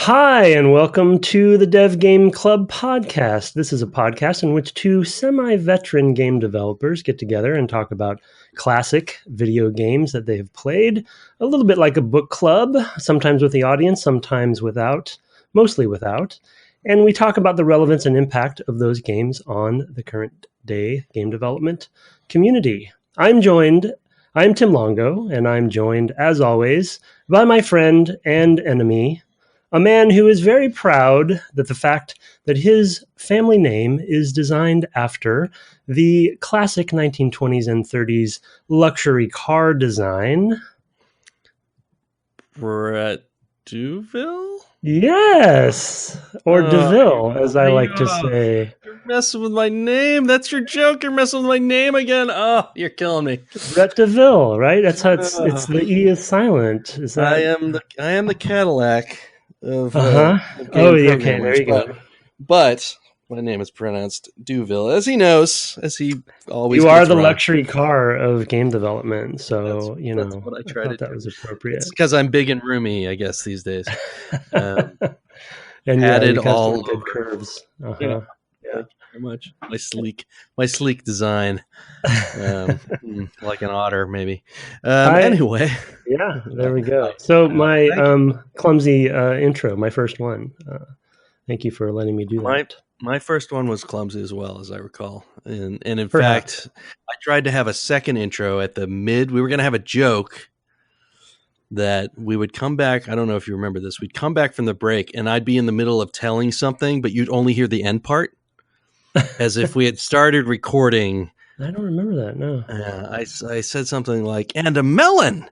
Hi, and welcome to the Dev Game Club podcast. This is a podcast in which two semi-veteran game developers get together and talk about classic video games that they have played, a little bit like a book club, sometimes with the audience, sometimes without, mostly without. And we talk about the relevance and impact of those games on the current day game development community. I'm Tim Longo, and I'm joined, as always, by my friend and enemy, a man who is very proud that the fact that his family name is designed after the classic 1920s and 30s luxury car design. Brett Duville? Yes, or DeVille, as I like to say. You're messing with my name. That's your joke. You're messing with my name again. Oh, you're killing me. Brett DeVille, right? That's how it's the E is silent. Is that? I am the Cadillac of okay, there you go. But my name is pronounced Duville, as he knows, as he always. You are the luxury car of game development, so that's what I try to do. That was appropriate. It's because I'm big and roomy, I guess, these days. And added all good curves. Yeah, very much. My sleek design, like an otter, maybe. Anyway, yeah, there we go. So my clumsy intro, my first one. Thank you for letting me do that. My first one was clumsy as well, as I recall. And in fact, I tried to have a second intro at the mid. We were going to have a joke that we would come back. I don't know if you remember this. We'd come back from the break, and I'd be in the middle of telling something, but you'd only hear the end part, as if we had started recording. I don't remember that, no. I said something like, and a melon.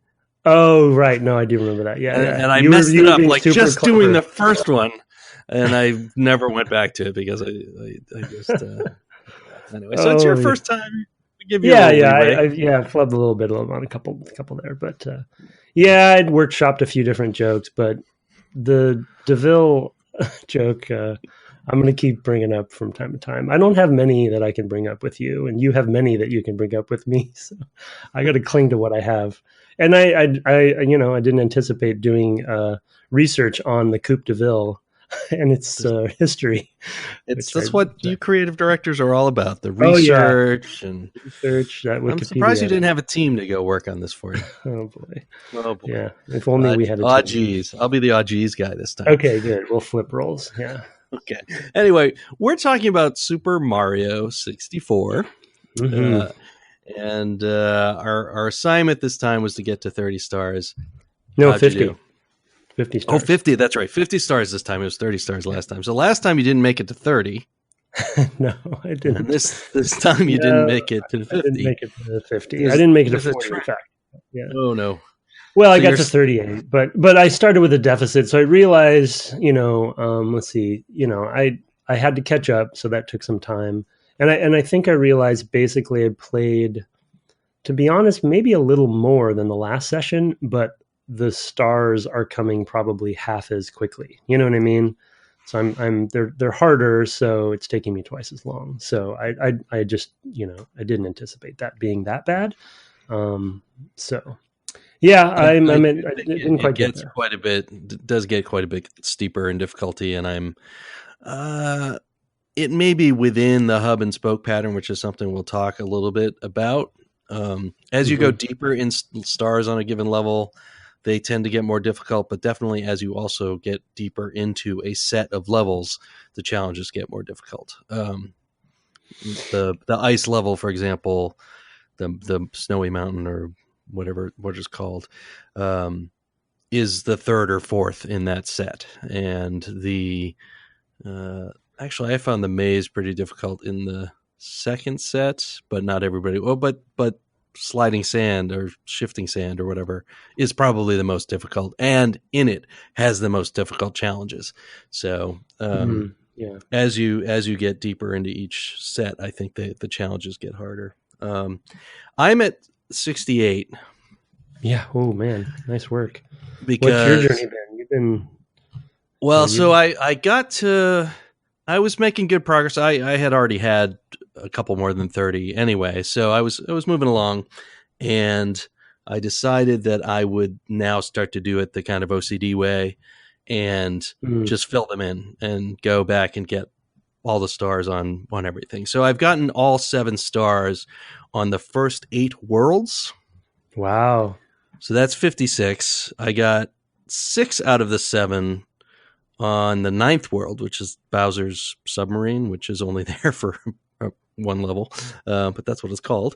Oh, right. No, I do remember that. Yeah. And I messed it up, like just clever. Doing the first one. And I never went back to it because I just anyway. So it's your first time. We give you I flubbed a little bit on a couple there, but I'd workshopped a few different jokes, but the DeVille joke I'm going to keep bringing up from time to time. I don't have many that I can bring up with you, and you have many that you can bring up with me. So I got to cling to what I have. And I didn't anticipate doing research on the Coupe DeVille and its history. That's what you creative directors are all about, the research and research. I'm surprised you didn't have a team to go work on this for you. Oh boy. Yeah, if only we had a team. Geez. I'll be the geez guy this time. Okay, good. We'll flip roles. Yeah. Okay. Anyway, we're talking about Super Mario 64. Mm-hmm. And our assignment this time was to get to 30 stars. No, 50. 50 stars. Oh, 50. That's right. 50 stars this time. It was 30 stars last time. So last time you didn't make it to 30. No, I didn't. And this time you didn't make it to 50. I didn't make it to 50. I didn't make it to 40, in fact. Yeah. Oh, no. Well, I got to 38, but I started with a deficit. So I realized, let's see, I had to catch up. So that took some time. And I think I realized basically I played, to be honest, maybe a little more than the last session, but the stars are coming probably half as quickly. You know what I mean? So they're harder, so it's taking me twice as long. So I just, I didn't anticipate that being that bad. So yeah, I didn't quite get there. It does get quite a bit steeper in difficulty, and it may be within the hub and spoke pattern, which is something we'll talk a little bit about. As you go deeper in stars on a given level, they tend to get more difficult, but definitely as you also get deeper into a set of levels, the challenges get more difficult. The ice level, for example, the snowy mountain or whatever what it's called, is the third or fourth in that set. And actually I found the maze pretty difficult in the second set, but not everybody. Oh, but sliding sand or shifting sand or whatever is probably the most difficult, and in it has the most difficult challenges. So as you get deeper into each set, I think the challenges get harder. I'm at 68. Yeah. Oh man, nice work. Because what's your journey been? You've been well. So I was making good progress. I had already had a couple more than 30 anyway, so I was moving along, and I decided that I would now start to do it the kind of OCD way and just fill them in and go back and get all the stars on everything. So I've gotten all 7 stars on the first 8 worlds. Wow. So that's 56. I got 6 out of the 7 on the 9th world, which is Bowser's submarine, which is only there for 1 level. But that's what it's called.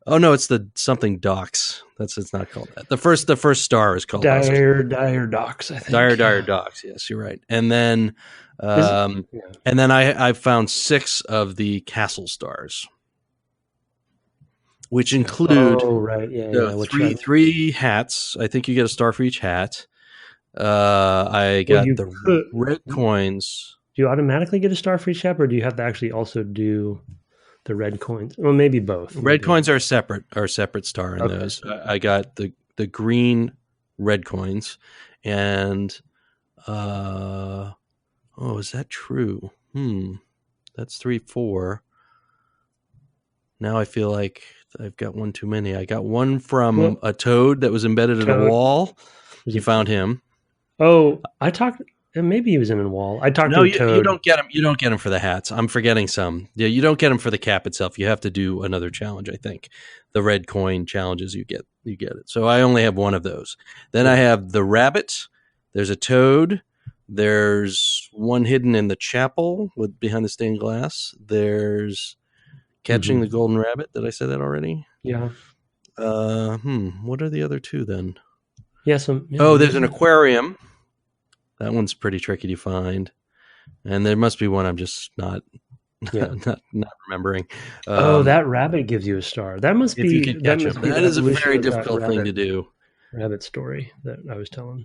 Oh no, it's the something docks. It's not called that. The first star is called Dire Docks, I think. Dire Docks. Yes, you're right. And then I found 6 of the castle stars, which include three hats. I think you get a star for each hat. I got the red coins. Do you automatically get a star for each hat, or do you have to actually also do the red coins? Well, maybe both. Red coins are separate star in those. I got the green red coins, and is that true? That's 3, 4. Now I feel like I've got one too many. I got one from a toad that was embedded in a wall. You found him. Oh, maybe he was in a wall. I talked to a toad. You don't get him. You don't get him for the hats. I'm forgetting some. Yeah, you don't get him for the cap itself. You have to do another challenge. I think the red coin challenges. You get it. So I only have one of those. Then I have the rabbit. There's a toad. There's one hidden in the chapel behind the stained glass. There's catching the golden rabbit. Did I say that already? Yeah. What are the other 2 then? There's an aquarium. That one's pretty tricky to find, and there must be one I'm just not remembering. That rabbit gives you a star. That must be. If you can catch him. That is a very difficult thing to do. Rabbit story that I was telling.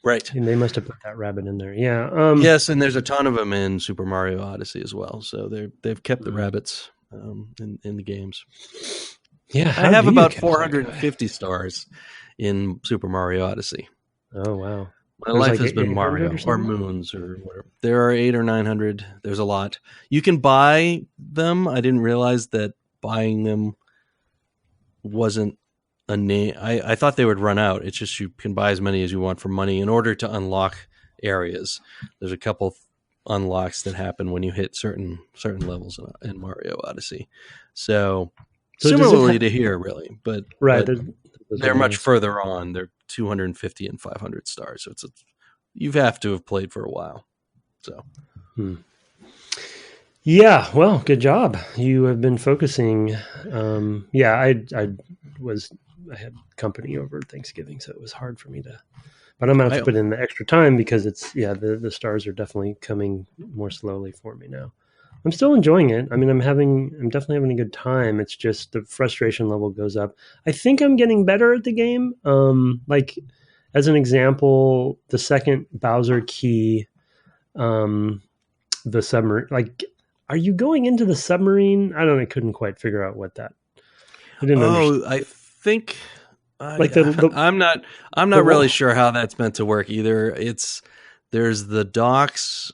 Right. And they must have put that rabbit in there. Yeah. Yes, and there's a ton of them in Super Mario Odyssey as well. So they've kept the rabbits in the games. Yeah, I have about 450 stars in Super Mario Odyssey. Oh wow. My life has been Mario or Moons or whatever. There are 800 or 900. There's a lot. You can buy them. I didn't realize that buying them wasn't a name. I thought they would run out. It's just you can buy as many as you want for money in order to unlock areas. There's a couple unlocks that happen when you hit certain levels in Mario Odyssey. So similarly to here, really, but they're much further on. They're 250 and 500 stars. So you have to have played for a while. So, yeah. Well, good job. You have been focusing. I had company over Thanksgiving, so it was hard for me to. But I'm gonna have to put in the extra time because the stars are definitely coming more slowly for me now. I'm still enjoying it. I mean, I'm definitely having a good time. It's just the frustration level goes up. I think I'm getting better at the game. Like as an example, the second Bowser key, the submarine, like, are you going into the submarine? I couldn't quite figure out what that. I didn't understand. I think I'm not really sure how that's meant to work either. There's the docks.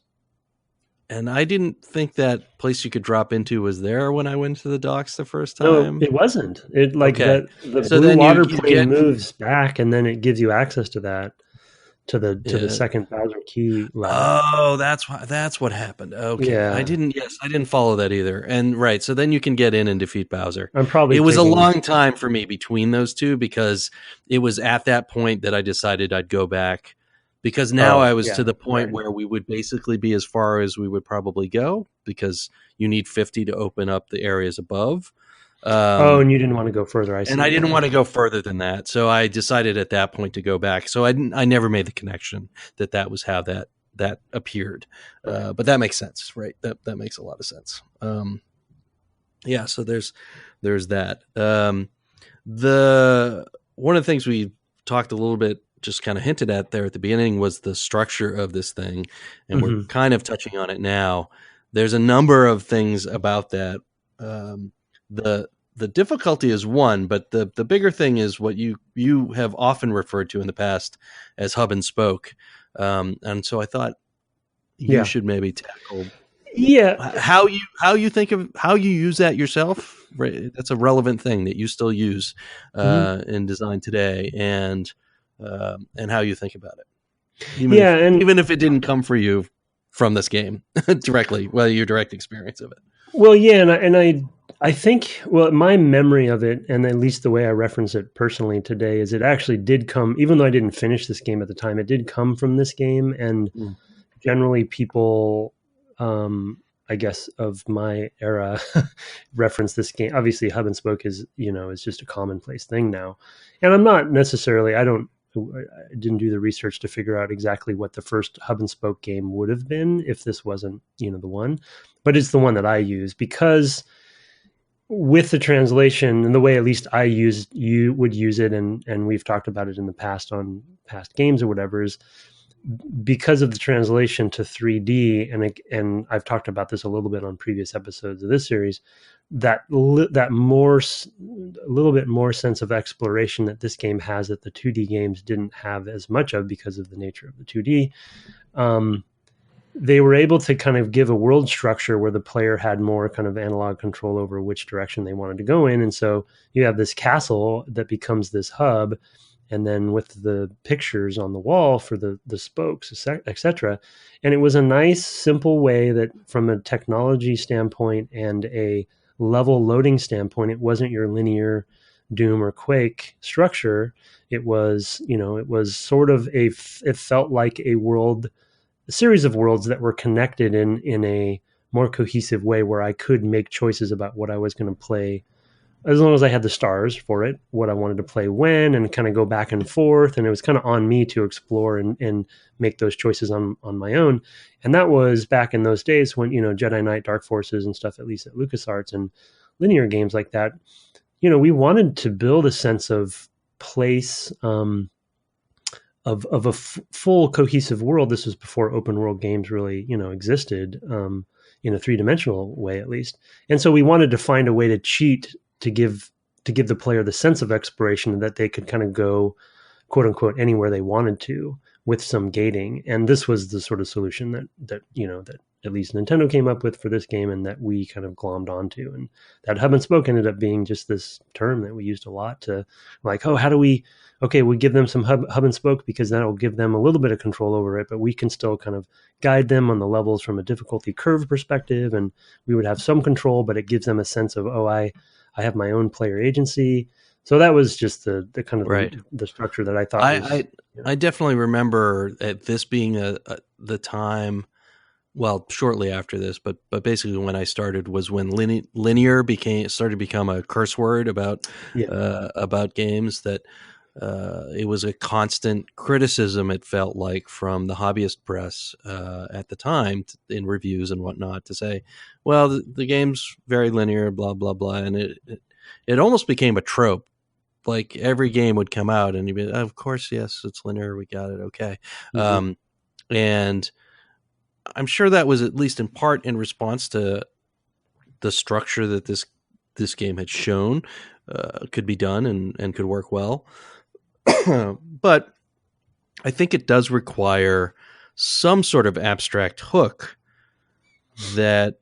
And I didn't think that place you could drop into was there when I went to the docks the first time. No, it wasn't. The blue water plane moves back, and then it gives you access to that to the second Bowser key level. Oh, that's what happened. Okay, yeah. I didn't follow that either. And right, so then you can get in and defeat Bowser. It was a long time for me between those two because it was at that point that I decided I'd go back. Because now I was to the point where we would basically be as far as we would probably go because you need 50 to open up the areas above. And you didn't want to go further. I didn't want to go further than that. So I decided at that point to go back. So I never made the connection that was how that appeared. But that makes sense, right? That makes a lot of sense. So there's that. One of the things we talked a little bit just kind of hinted at there at the beginning was the structure of this thing. And we're kind of touching on it now. There's a number of things about that. The difficulty is one, but the bigger thing is what you have often referred to in the past as hub and spoke. And so I thought you should maybe tackle how you think of how you use that yourself. Right? That's a relevant thing that you still use in design today, and how you think about it. even if it didn't come for you from this game directly, well, your direct experience of it. Well, yeah, I think, well, my memory of it, and at least the way I reference it personally today, is it actually did come, even though I didn't finish this game at the time, it did come from this game, and generally people, I guess, of my era reference this game. Obviously, hub and spoke is just a commonplace thing now, and I'm not necessarily, I didn't do the research to figure out exactly what the first hub and spoke game would have been if this wasn't, the one, but it's the one that I use because with the translation and the way at least you would use it, and we've talked about it in the past on past games or whatever, is because of the translation to 3D, and I've talked about this a little bit on previous episodes of this series, that more, a little bit more sense of exploration that this game has that the 2D games didn't have as much of because of the nature of the 2D. They were able to kind of give a world structure where the player had more kind of analog control over which direction they wanted to go in. And so you have this castle that becomes this hub, and then with the pictures on the wall for the spokes, etc. And it was a nice, simple way that from a technology standpoint and a level loading standpoint, it wasn't your linear Doom or Quake structure. It was, it was sort of it felt like a series of worlds that were connected in a more cohesive way where I could make choices about what I was going to play, as long as I had the stars for it, what I wanted to play when, and kind of go back and forth. And it was kind of on me to explore and make those choices on my own. And that was back in those days when, Jedi Knight, Dark Forces and stuff, at least at LucasArts and linear games like that, we wanted to build a sense of place, of a full cohesive world. This was before open world games really, existed in a three-dimensional way, at least. And so we wanted to find a way to cheat to give the player the sense of exploration that they could kind of go, quote unquote, anywhere they wanted to with some gating. And this was the sort of solution that at least Nintendo came up with for this game, and that we kind of glommed onto. And that hub and spoke ended up being just this term that we used a lot to, like, oh, how do we give them some hub and spoke because that'll give them a little bit of control over it, but we can still kind of guide them on the levels from a difficulty curve perspective, and we would have some control, but it gives them a sense of, oh, I have my own player agency. So that was just the kind of right. the structure that I thought. I definitely remember this being the time. Well, shortly after this, but basically when I started was when linear started to become a curse word about games. That it was a constant criticism, it felt like, from the hobbyist press at the time in reviews and whatnot, to say, well, the game's very linear, blah blah blah, and it almost became a trope. Like every game would come out, and you'd be, of course, yes, it's linear, we got it, okay, and I'm sure that was at least in part in response to the structure that this game had shown could be done and could work well. But I think it does require some sort of abstract hook that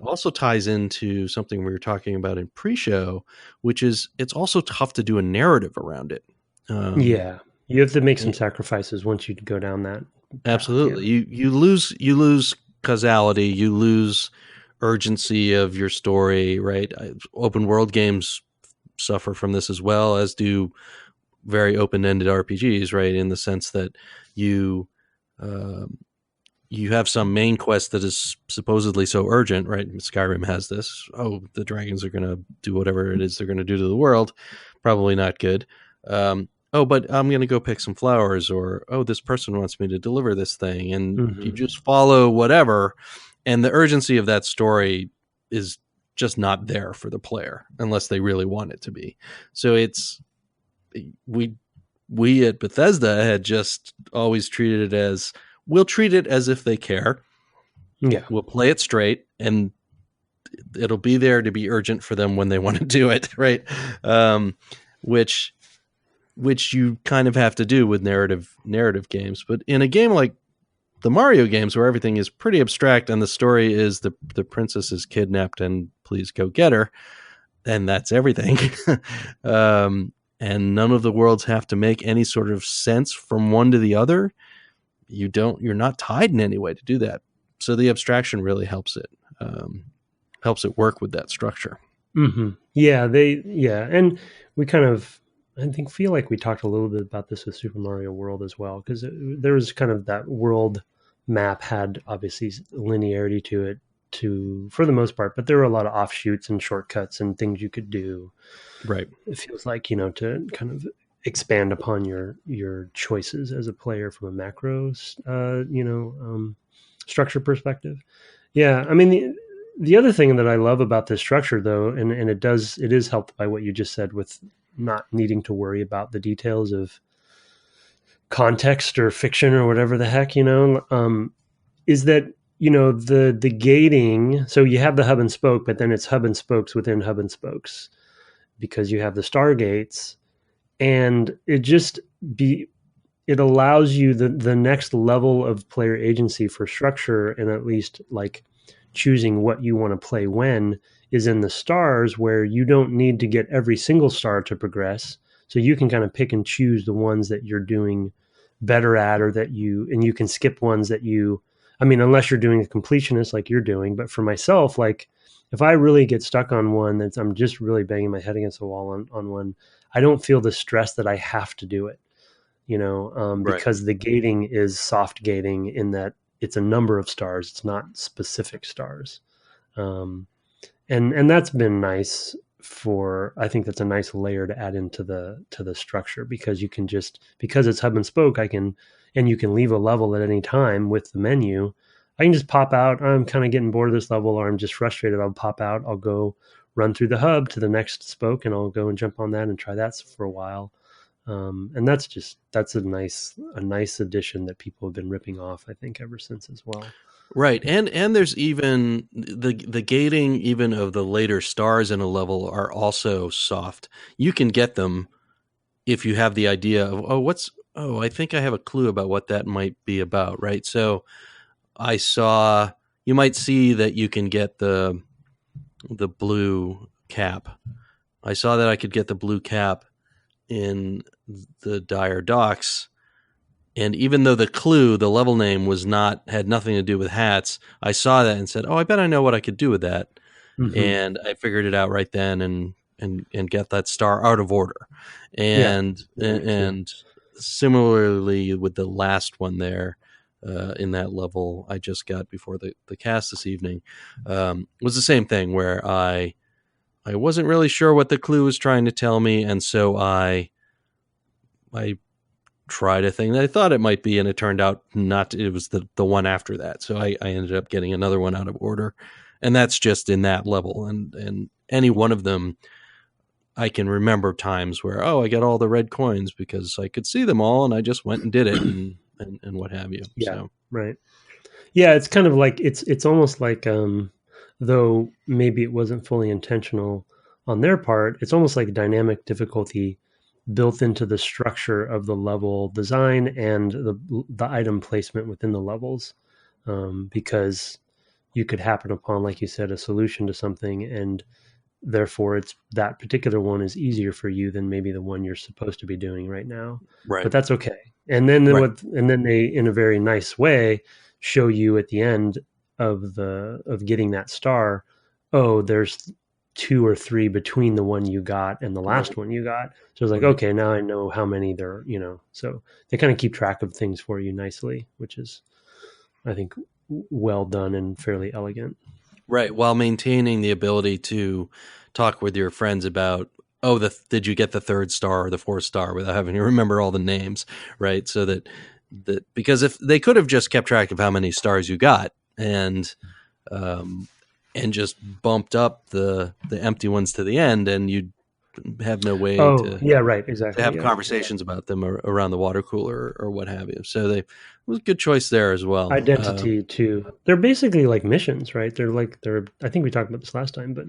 also ties into something we were talking about in pre-show, which is it's also tough to do a narrative around it. You have to make some sacrifices once you go down that. Absolutely. Yeah. You lose causality, you lose urgency of your story, right? Open world games suffer from this as well, as do very open-ended RPGs, right? In the sense that you have some main quest that is supposedly so urgent, right? Skyrim has this. Oh, the dragons are going to do whatever it is they're going to do to the world. Probably not good. Oh, but I'm going to go pick some flowers, or, oh, this person wants me to deliver this thing. And you just follow whatever. And the urgency of that story is just not there for the player unless they really want it to be. So we at Bethesda had just always treated it as, we'll treat it as if they care. Yeah. We'll play it straight, and it'll be there to be urgent for them when they want to do it. Right. Which you kind of have to do with narrative games. But in a game like the Mario games, where everything is pretty abstract and the story is the princess is kidnapped and please go get her, and that's everything, and none of the worlds have to make any sort of sense from one to the other, you're not tied in any way to do that. So the abstraction really helps it work with that structure. Mm-hmm. Yeah, and we kind of, I think, feel like we talked a little bit about this with Super Mario World as well, because there was kind of that world map had obviously linearity to it, for the most part, but there were a lot of offshoots and shortcuts and things you could do. Right. It feels like, to kind of expand upon your choices as a player from a macro, structure perspective. Yeah, I mean, the other thing that I love about this structure, though, and it is helped by what you just said with not needing to worry about the details of context or fiction or whatever the heck, is that, the gating. So you have the hub and spoke, but then it's hub and spokes within hub and spokes, because you have the stargates, and it allows you the next level of player agency for structure, and at least like choosing what you want to play when, is in the stars, where you don't need to get every single star to progress. So you can kind of pick and choose the ones that you're doing better at, and you can skip ones that unless you're doing a completionist like you're doing. But for myself, like, if I really get stuck on one I'm just really banging my head against the wall on one, I don't feel the stress that I have to do it, because the gating is soft gating, in that it's a number of stars. It's not specific stars. And that's been nice I think that's a nice layer to add into the structure, because because it's hub and spoke, and you can leave a level at any time with the menu. I can just pop out. I'm kind of getting bored of this level, or I'm just frustrated. I'll pop out. I'll go run through the hub to the next spoke, and I'll go and jump on that and try that for a while. And that's a nice addition that people have been ripping off, I think, ever since as well. Right. And there's even the gating even of the later stars in a level are also soft. You can get them if you have the idea of, I think I have a clue about what that might be about, right? So you might see that you can get the blue cap. I saw that I could get the blue cap in the Dire Docks, and even though the level name had nothing to do with hats, I saw that and said, "Oh, I bet I know what I could do with that." Mm-hmm. And I figured it out right then, and get that star out of order. And similarly with the last one there, in that level I just got before the cast this evening, was the same thing, where I wasn't really sure what the clue was trying to tell me, and so I tried a thing that I thought it might be, and it turned out not. It was the one after that, so I ended up getting another one out of order, and that's just in that level. And any one of them, I can remember times where I got all the red coins because I could see them all, and I just went and did it, and what have you. Yeah, so. Right. Yeah, it's kind of like it's almost like though maybe it wasn't fully intentional on their part, it's almost like dynamic difficulty built into the structure of the level design and the item placement within the levels, because you could happen upon, like you said, a solution to something, and therefore it's that particular one is easier for you than maybe the one you're supposed to be doing right now. Right. But that's okay. And then they, in a very nice way, show you at the end of getting that star, there's 2 or 3 between the one you got and the last one you got. So it's like, okay, now I know how many there, so they kind of keep track of things for you nicely, which is, I think, well done and fairly elegant. Right. While maintaining the ability to talk with your friends about, did you get the 3rd star or the 4th star, without having to remember all the names, right? So that because if they could have just kept track of how many stars you got and just bumped up the empty ones to the end, and you'd have no way to have conversations about them around the water cooler or what have you. So it was a good choice there as well. Identity too. They're basically like missions, right? I think we talked about this last time, but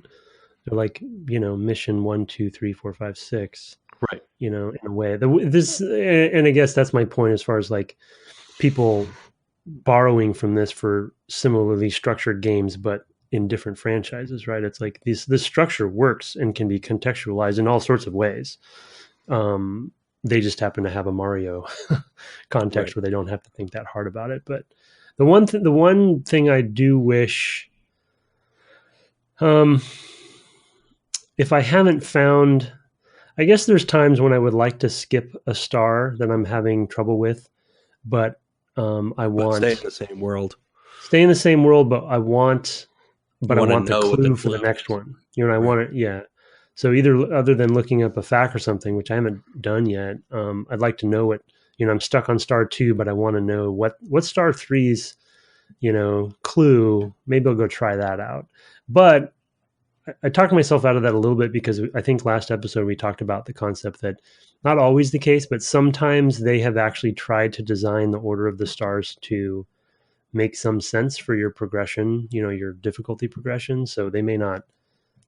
they're like, mission 1, 2, 3, 4, 5, 6. Right. In a way. And I guess that's my point as far as like people borrowing from this for similarly structured games, but in different franchises, right? It's like this structure works and can be contextualized in all sorts of ways. they just happen to have a Mario context Right. where they don't have to think that hard about it. But the one thing I do wish, if I haven't found, I guess there's times when I would like to skip a star that I'm having trouble with, but I But stay in want the same world. stay in the same world, but I want You want to the know what the clue for the clue next is. one. You know, I Right. want it. Yeah. So either other than looking up a fact or something, which I haven't done yet, I'd like to know what. You know, I'm stuck on star 2, but I want to know what star three's, clue. Maybe I'll go try that out. But I talked myself out of that a little bit because I think last episode we talked about the concept that not always the case, but sometimes they have actually tried to design the order of the stars to make some sense for your progression, your difficulty progression. So they may not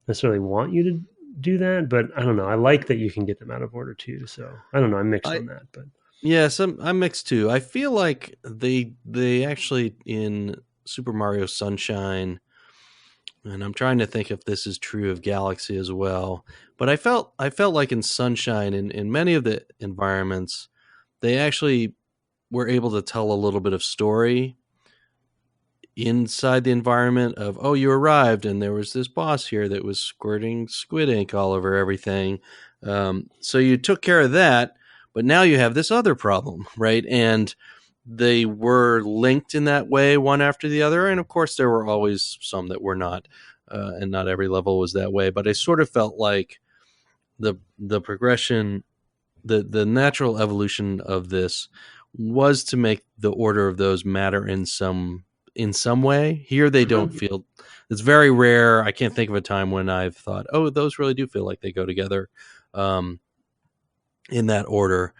necessarily want you to do that, but I don't know. I like that you can get them out of order too. So I don't know. I'm mixed I on that, but Yes, I'm mixed too. I feel like they actually in Super Mario Sunshine, and I'm trying to think if this is true of Galaxy as well. But I felt like in Sunshine, in many of the environments, they actually were able to tell a little bit of story inside the environment of, oh, you arrived and there was this boss here that was squirting squid ink all over everything. So you took care of that, but now you have this other problem, right? And they were linked in that way, one after the other. And of course, there were always some that were not, and not every level was that way. But I sort of felt like the progression, the natural evolution of this was to make the order of those matter in some way. Here they don't feel. It's very rare. I can't think of a time when I've thought, oh, those really do feel like they go together in that order.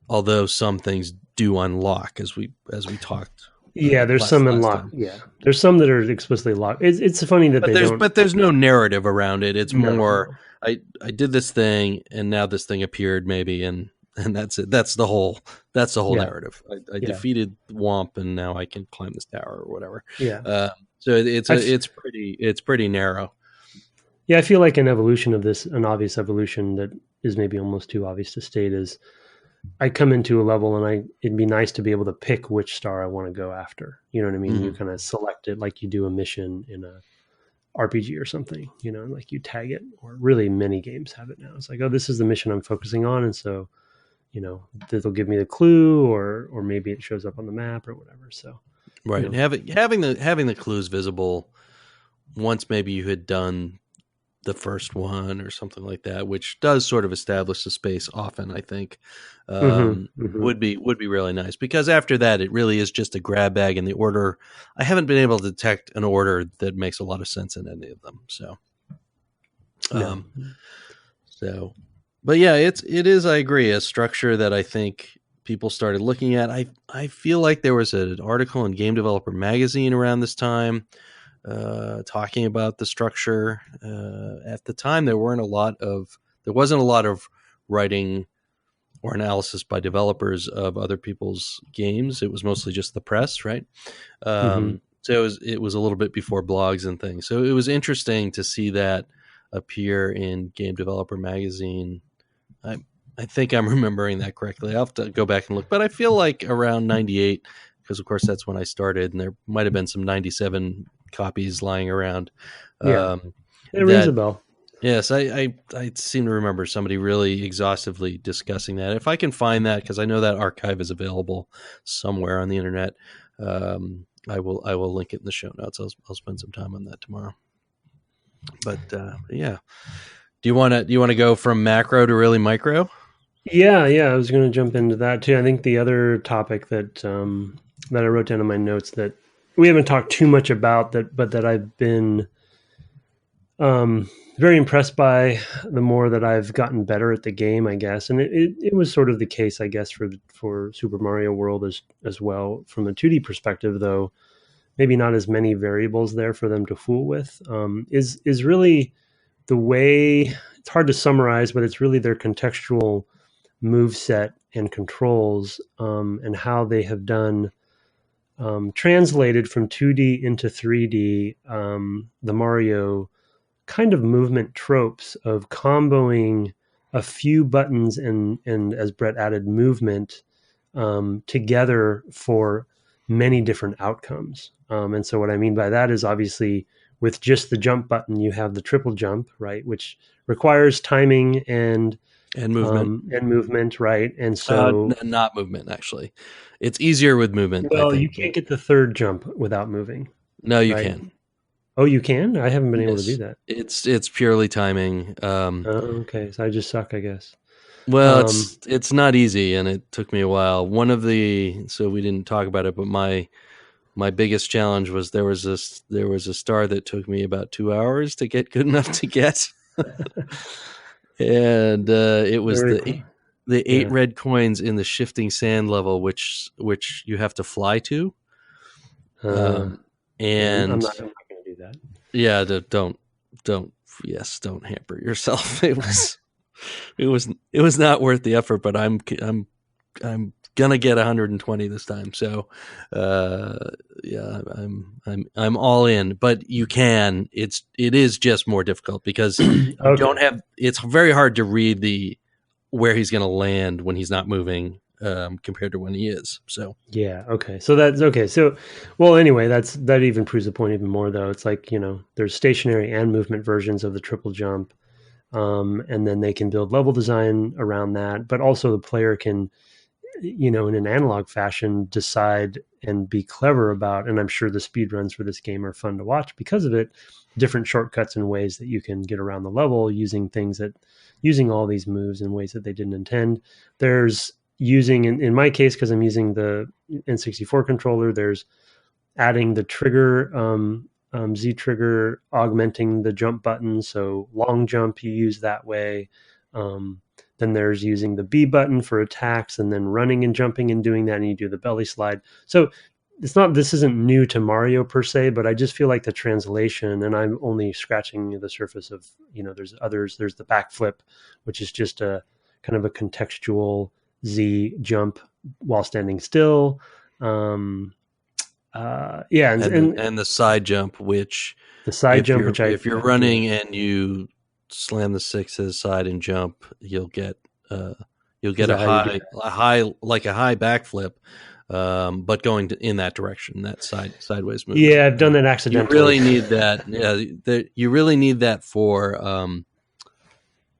Although some things do unlock, as we talked. yeah, there's some Last unlocked. time. Yeah, there's some that are explicitly locked. It's funny that But they don't. there's no narrative around it. It's more No. I did this thing and now this thing appeared maybe and that's it. That's the whole Yeah, narrative. I yeah, defeated Womp and now I can climb this tower or whatever. yeah. So I f- it's pretty narrow. Yeah, I feel like an evolution of this, an obvious evolution that is maybe almost too obvious to state is I come into a level and it'd be nice to be able to pick which star I want to go after. You know what I mean? You Mm-hmm. kind of select it like you do a mission in a RPG or something, like you tag it, or really many games have it now. It's like, oh, this is the mission I'm focusing on. And so, that'll give me the clue or maybe it shows up on the map or whatever. So, Right. Having the clues visible once maybe you had done the first one or something like that, which does sort of establish the space often, I think, would be really nice, because after that it really is just a grab bag in the order. I haven't been able to detect an order that makes a lot of sense in any of them. So, no. but yeah, it is, I agree, a structure that I think people started looking at. I feel like there was an article in Game Developer Magazine around this time talking about the structure. At the time, there wasn't a lot of writing or analysis by developers of other people's games. It was mostly just the press, right? So it was a little bit before blogs and things. So it was interesting to see that appear in Game Developer Magazine. I think I'm remembering that correctly. I'll have to go back and look, but I feel like around 98, because of course that's when I started, and there might have been some 97 copies lying around. Yeah. It rings a bell. Yes, I seem to remember somebody really exhaustively discussing that. If I can find that, because I know that archive is available somewhere on the internet, I will link it in the show notes. I'll spend some time on that tomorrow. But yeah, do you want to go from macro to really micro? Yeah, I was going to jump into that too. I think the other topic that that I wrote down in my notes that we haven't talked too much about, but that I've been very impressed by the more that I've gotten better at the game, I guess. And it was sort of the case, I guess, for Super Mario World as well. From a 2D perspective, though, maybe not as many variables there for them to fool with. Is really the way, it's hard to summarize, but it's really their contextual move set and controls, and how they have done translated from 2D into 3D the Mario kind of movement tropes of comboing a few buttons and as Brett added, movement together for many different outcomes. And so what I mean by that is obviously with just the jump button, you have the triple jump, right, which requires timing and movement, right? And so not movement, actually. It's easier with movement, I well, think. you can't get the third jump without moving. No, you right? can. Oh, you can? I haven't been able to do Yes. that. It's purely timing. Okay, so I just suck, I guess. Well, it's not easy, and it took me a while. So we didn't talk about it, but my biggest challenge was there was a star that took me about 2 hours to get good enough to get, and it was the eight red coins in the shifting sand level, which you have to fly to. And I'm not and going to do that. yeah, don't hamper yourself. It was not worth the effort, but I'm gonna get 120 this time. So, yeah, I'm all in. But you can. It is just more difficult because you don't have. It's very hard to read where he's going to land when he's not moving compared to when he is. So yeah, okay. So that's okay. So, well, anyway, that even proves the point even more, though. It's like there's stationary and movement versions of the triple jump. And then they can build level design around that, but also the player can, in an analog fashion, decide and be clever about, and I'm sure the speed runs for this game are fun to watch because of it, different shortcuts and ways that you can get around the level using all these moves in ways that they didn't intend. There's using, in my case, because I'm using the N64 controller, there's adding the trigger, Z trigger, augmenting the jump button. So long jump, you use that way. Then there's using the B button for attacks, and then running and jumping and doing that, and you do the belly slide. So this isn't new to Mario per se, but I just feel like the translation, and I'm only scratching the surface of, there's others. There's the backflip, which is just a kind of a contextual Z jump while standing still. And the side jump, which if you're running and you slam the 6 to the side and jump, you'll get a high backflip, but going in that direction, that sideways movement. Yeah, I've done that accidentally. You really need that. Yeah, you really need that for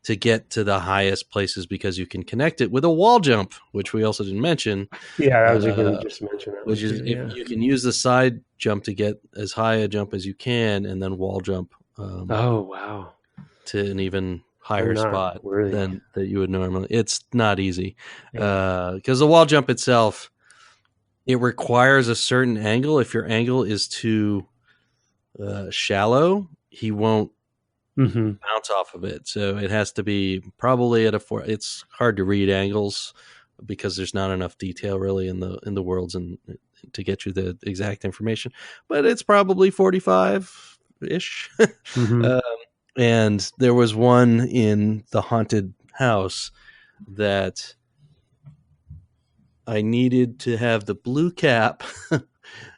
to get to the highest places because you can connect it with a wall jump, which we also didn't mention. Yeah, I was going to just mention that. Which is if you can use the side jump to get as high a jump as you can, and then wall jump. Oh wow! To an even higher spot than that you would normally. It's not easy because the wall jump itself, it requires a certain angle. If your angle is too shallow, he won't bounce off of it. So it has to be probably at a 4. It's hard to read angles because there's not enough detail really in the worlds and to get you the exact information. But it's probably 45-ish. And there was one in the haunted house that I needed to have the blue cap,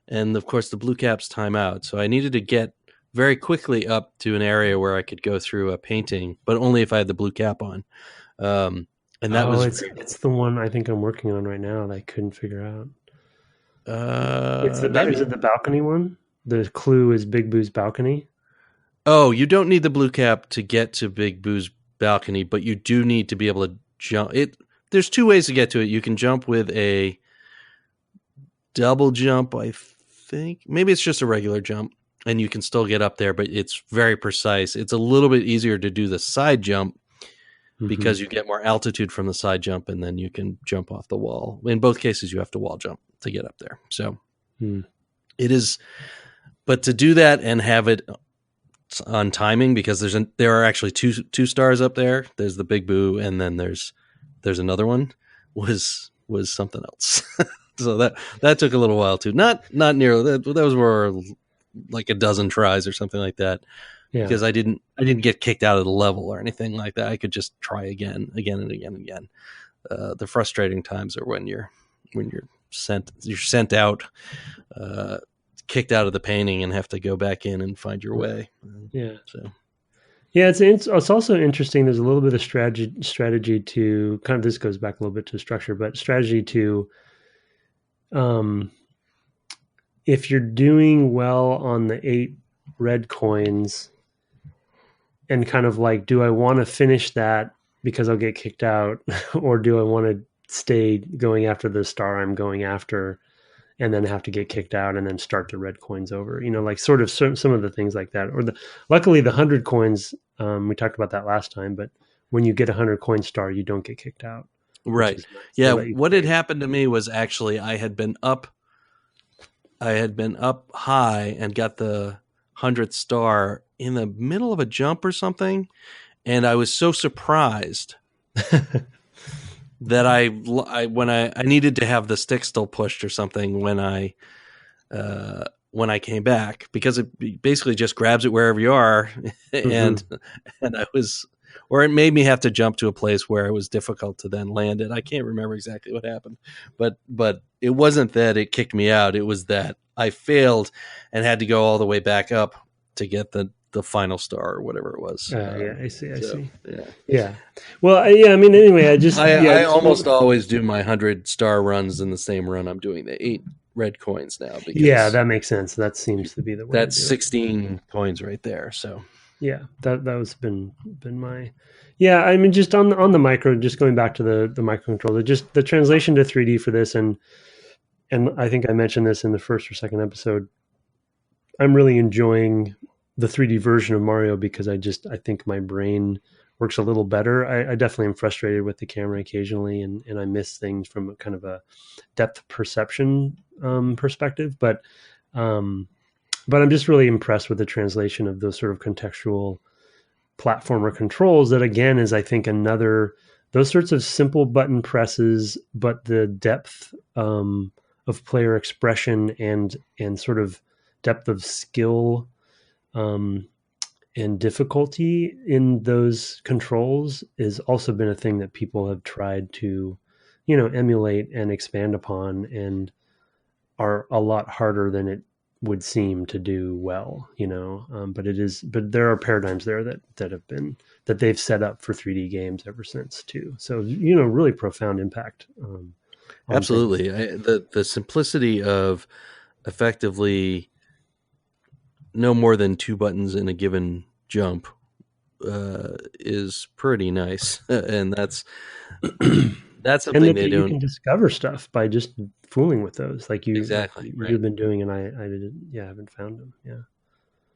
and of course the blue caps time out. So I needed to get very quickly up to an area where I could go through a painting, but only if I had the blue cap on. And that it's the one I think I'm working on right now that I couldn't figure out. Is it the balcony one? The clue is Big Boo's balcony. Oh, you don't need the blue cap to get to Big Boo's balcony, but you do need to be able to jump. There's 2 ways to get to it. You can jump with a double jump, I think. Maybe it's just a regular jump, and you can still get up there, but it's very precise. It's a little bit easier to do the side jump because you get more altitude from the side jump, and then you can jump off the wall. In both cases, you have to wall jump to get up there. So it is, but to do that and have it on timing, because there are actually two stars up there. There's the Big Boo, and then there's another one. Was something else. So that took a little while too. Not nearly. That was more like a dozen tries or something like that. Yeah. Because I didn't get kicked out of the level or anything like that. I could just try again and again. The frustrating times are when you're sent out. Kicked out of the painting and have to go back in and find your way. Yeah. Yeah, it's also interesting. There's a little bit of strategy to kind of, this goes back a little bit to structure, but strategy to, um, if you're doing well on the 8 red coins, and kind of like, do I want to finish that because I'll get kicked out, or do I want to stay going after the star I'm going after, and then have to get kicked out and then start the red coins over? Like sort of some of the things like that. Or luckily the 100 coins, we talked about that last time, but when you get a 100 coin star, you don't get kicked out. Right. Nice. Yeah. What had happened to me was actually I had been up high and got the 100th star in the middle of a jump or something. And I was so surprised that I needed to have the stick still pushed or something when I came back, because it basically just grabs it wherever you are. And or it made me have to jump to a place where it was difficult to then land it. I can't remember exactly what happened, but it wasn't that it kicked me out. It was that I failed and had to go all the way back up to get the final star or whatever it was. Yeah, I see. Yeah. Well, I mean, anyway, I almost always do my 100 star runs in the same run I'm doing the 8 red coins now. Yeah, that makes sense. That seems to be the way. That's 16 coins right there. So yeah, that was been my. Yeah, I mean, just on the micro, just going back to the microcontroller, just the translation to 3D for this, and I think I mentioned this in the first or second episode. I'm really enjoying the 3D version of Mario because I think my brain works a little better. I definitely am frustrated with the camera occasionally, and I miss things from a kind of a depth perception perspective. But I'm just really impressed with the translation of those sort of contextual platformer controls. That again is, I think, those sorts of simple button presses, but the depth of player expression and sort of depth of skill and difficulty in those controls has also been a thing that people have tried to, emulate and expand upon, and are a lot harder than it would seem to do well, but there are paradigms there that they've set up for 3D games ever since too. So, really profound impact. Absolutely. The simplicity of effectively no more than 2 buttons in a given jump is pretty nice. And that's something they don't. You can discover stuff by just fooling with those, like you've been doing, and I haven't found them. Yeah.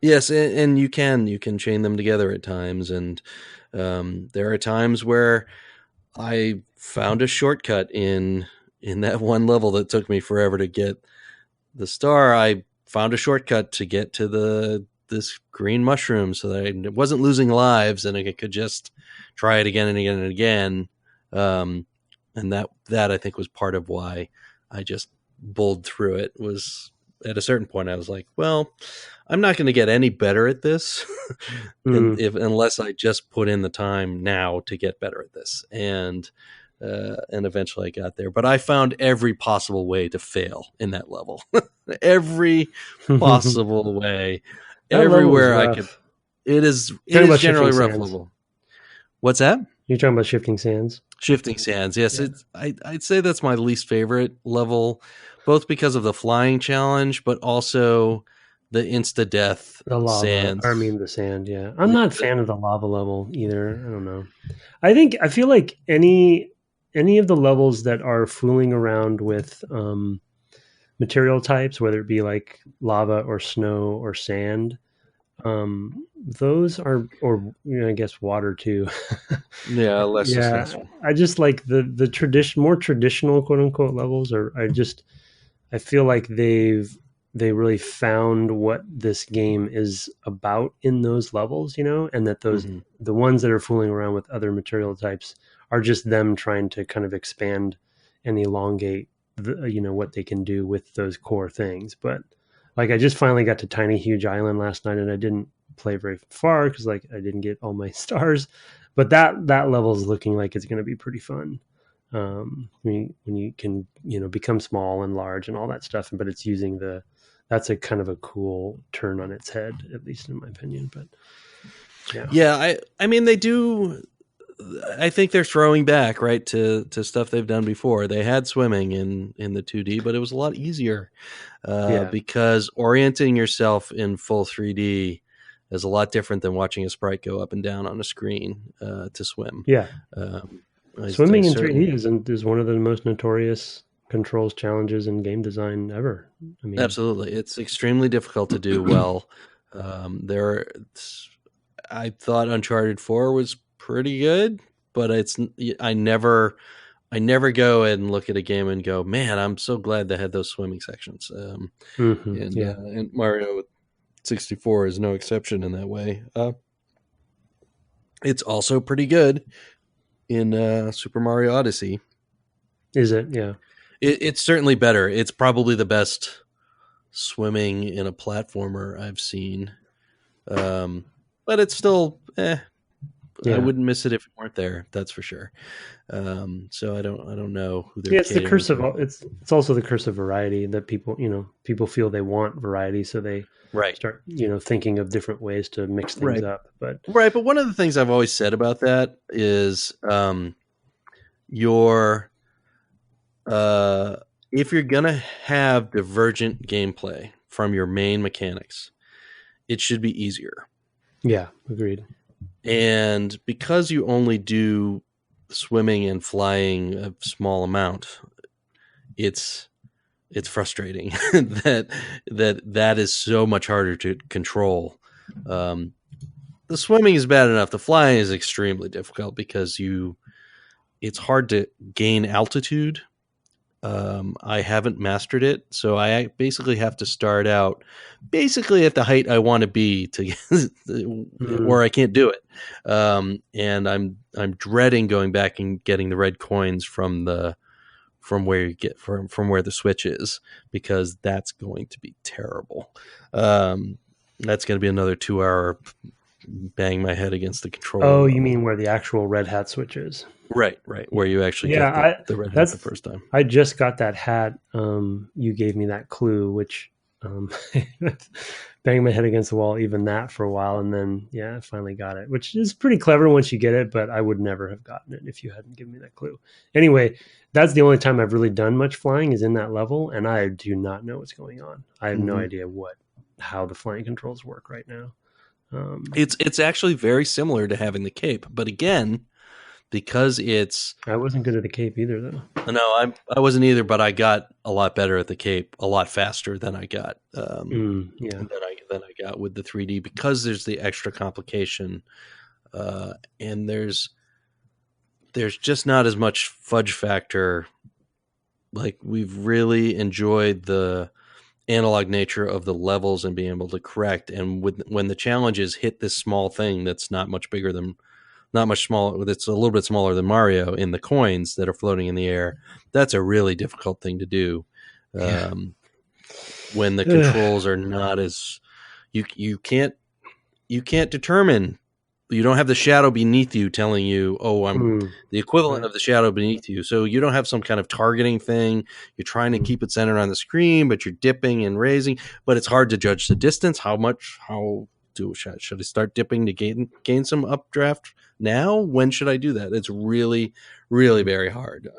Yes, and you can chain them together at times, and there are times where I found a shortcut in that one level that took me forever to get the star. I found a shortcut to get to this green mushroom so that I wasn't losing lives, and I could just try it again and again and again. And that I think was part of why I just bowled through it. Was at a certain point I was like, well, I'm not going to get any better at this unless I just put in the time now to get better at this. And eventually I got there, but I found every possible way to fail in that level. Every possible way, everywhere I could. It is generally rough level. What's that? You're talking about Shifting Sands? Shifting Sands, yes. Yeah. I'd say that's my least favorite level, both because of the flying challenge, but also the insta-death sands. The sand, yeah. I'm not a fan of the lava level either. I don't know. I feel like any of the levels that are fooling around with material types, whether it be like lava or snow or sand, those are, or I guess water too. Yeah, less successful. I just like the more traditional quote unquote levels I feel like they really found what this game is about in those levels, and that those the ones that are fooling around with other material types are just them trying to kind of expand and elongate what they can do with those core things. But like, I just finally got to Tiny Huge Island last night, and I didn't play very far because I didn't get all my stars. But that level is looking like it's going to be pretty fun. When you can become small and large and all that stuff, but it's using that's a kind of a cool turn on its head, at least in my opinion. But Yeah, I mean they do. I think they're throwing back right to stuff they've done before. They had swimming in the 2D, but it was a lot easier because orienting yourself in full 3D is a lot different than watching a sprite go up and down on a screen to swim. Yeah, swimming in 3D is one of the most notorious controls challenges in game design ever. I mean, absolutely, it's extremely difficult to do well. I thought Uncharted 4 was pretty good, but I never go and look at a game and go, man, I'm so glad they had those swimming sections. And Mario 64 is no exception in that way. It's also pretty good in Super Mario Odyssey. Is it? Yeah. It's certainly better. It's probably the best swimming in a platformer I've seen. But it's still, I wouldn't miss it if it weren't there. That's for sure. So I don't know who they're. Yeah, it's the curse of it's also the curse of variety that people feel they want variety, so they start thinking of different ways to mix things up. But one of the things I've always said about that is if you're gonna have divergent gameplay from your main mechanics, it should be easier. Yeah, agreed. And because you only do swimming and flying a small amount, it's frustrating that is so much harder to control. The swimming is bad enough. The flying is extremely difficult because it's hard to gain altitude. I haven't mastered it, so I basically have to start out basically at the height I want to be or I can't do it. And I'm dreading going back and getting the red coins from where you get from where the switch is, because that's going to be terrible. That's going to be another 2-hour bang my head against the controller. Oh, you mean where the actual red hat switch is? Right. Where you actually get the red hat the first time. I just got that hat. You gave me that clue, which banged my head against the wall, even that for a while. And then, I finally got it, which is pretty clever once you get it, but I would never have gotten it if you hadn't given me that clue. Anyway, that's the only time I've really done much flying is in that level, and I do not know what's going on. I have no idea how the flying controls work right now. It's actually very similar to having the cape, but again, because I wasn't good at the cape either, though. No, I wasn't either, but I got a lot better at the cape, a lot faster than I got than I got with the 3D, because there's the extra complication, and there's just not as much fudge factor. Like, we've really enjoyed the analog nature of the levels and being able to correct, and when the challenges hit this small thing that's not much smaller, it's a little bit smaller than Mario, in the coins that are floating in the air, that's a really difficult thing to do. When the controls are not as you can't determine. You don't have the shadow beneath you telling you, I'm the equivalent of the shadow beneath you. So you don't have some kind of targeting thing. You're trying to keep it centered on the screen, but you're dipping and raising. But it's hard to judge the distance. Should I start dipping to gain some updraft now? When should I do that? It's really, really very hard.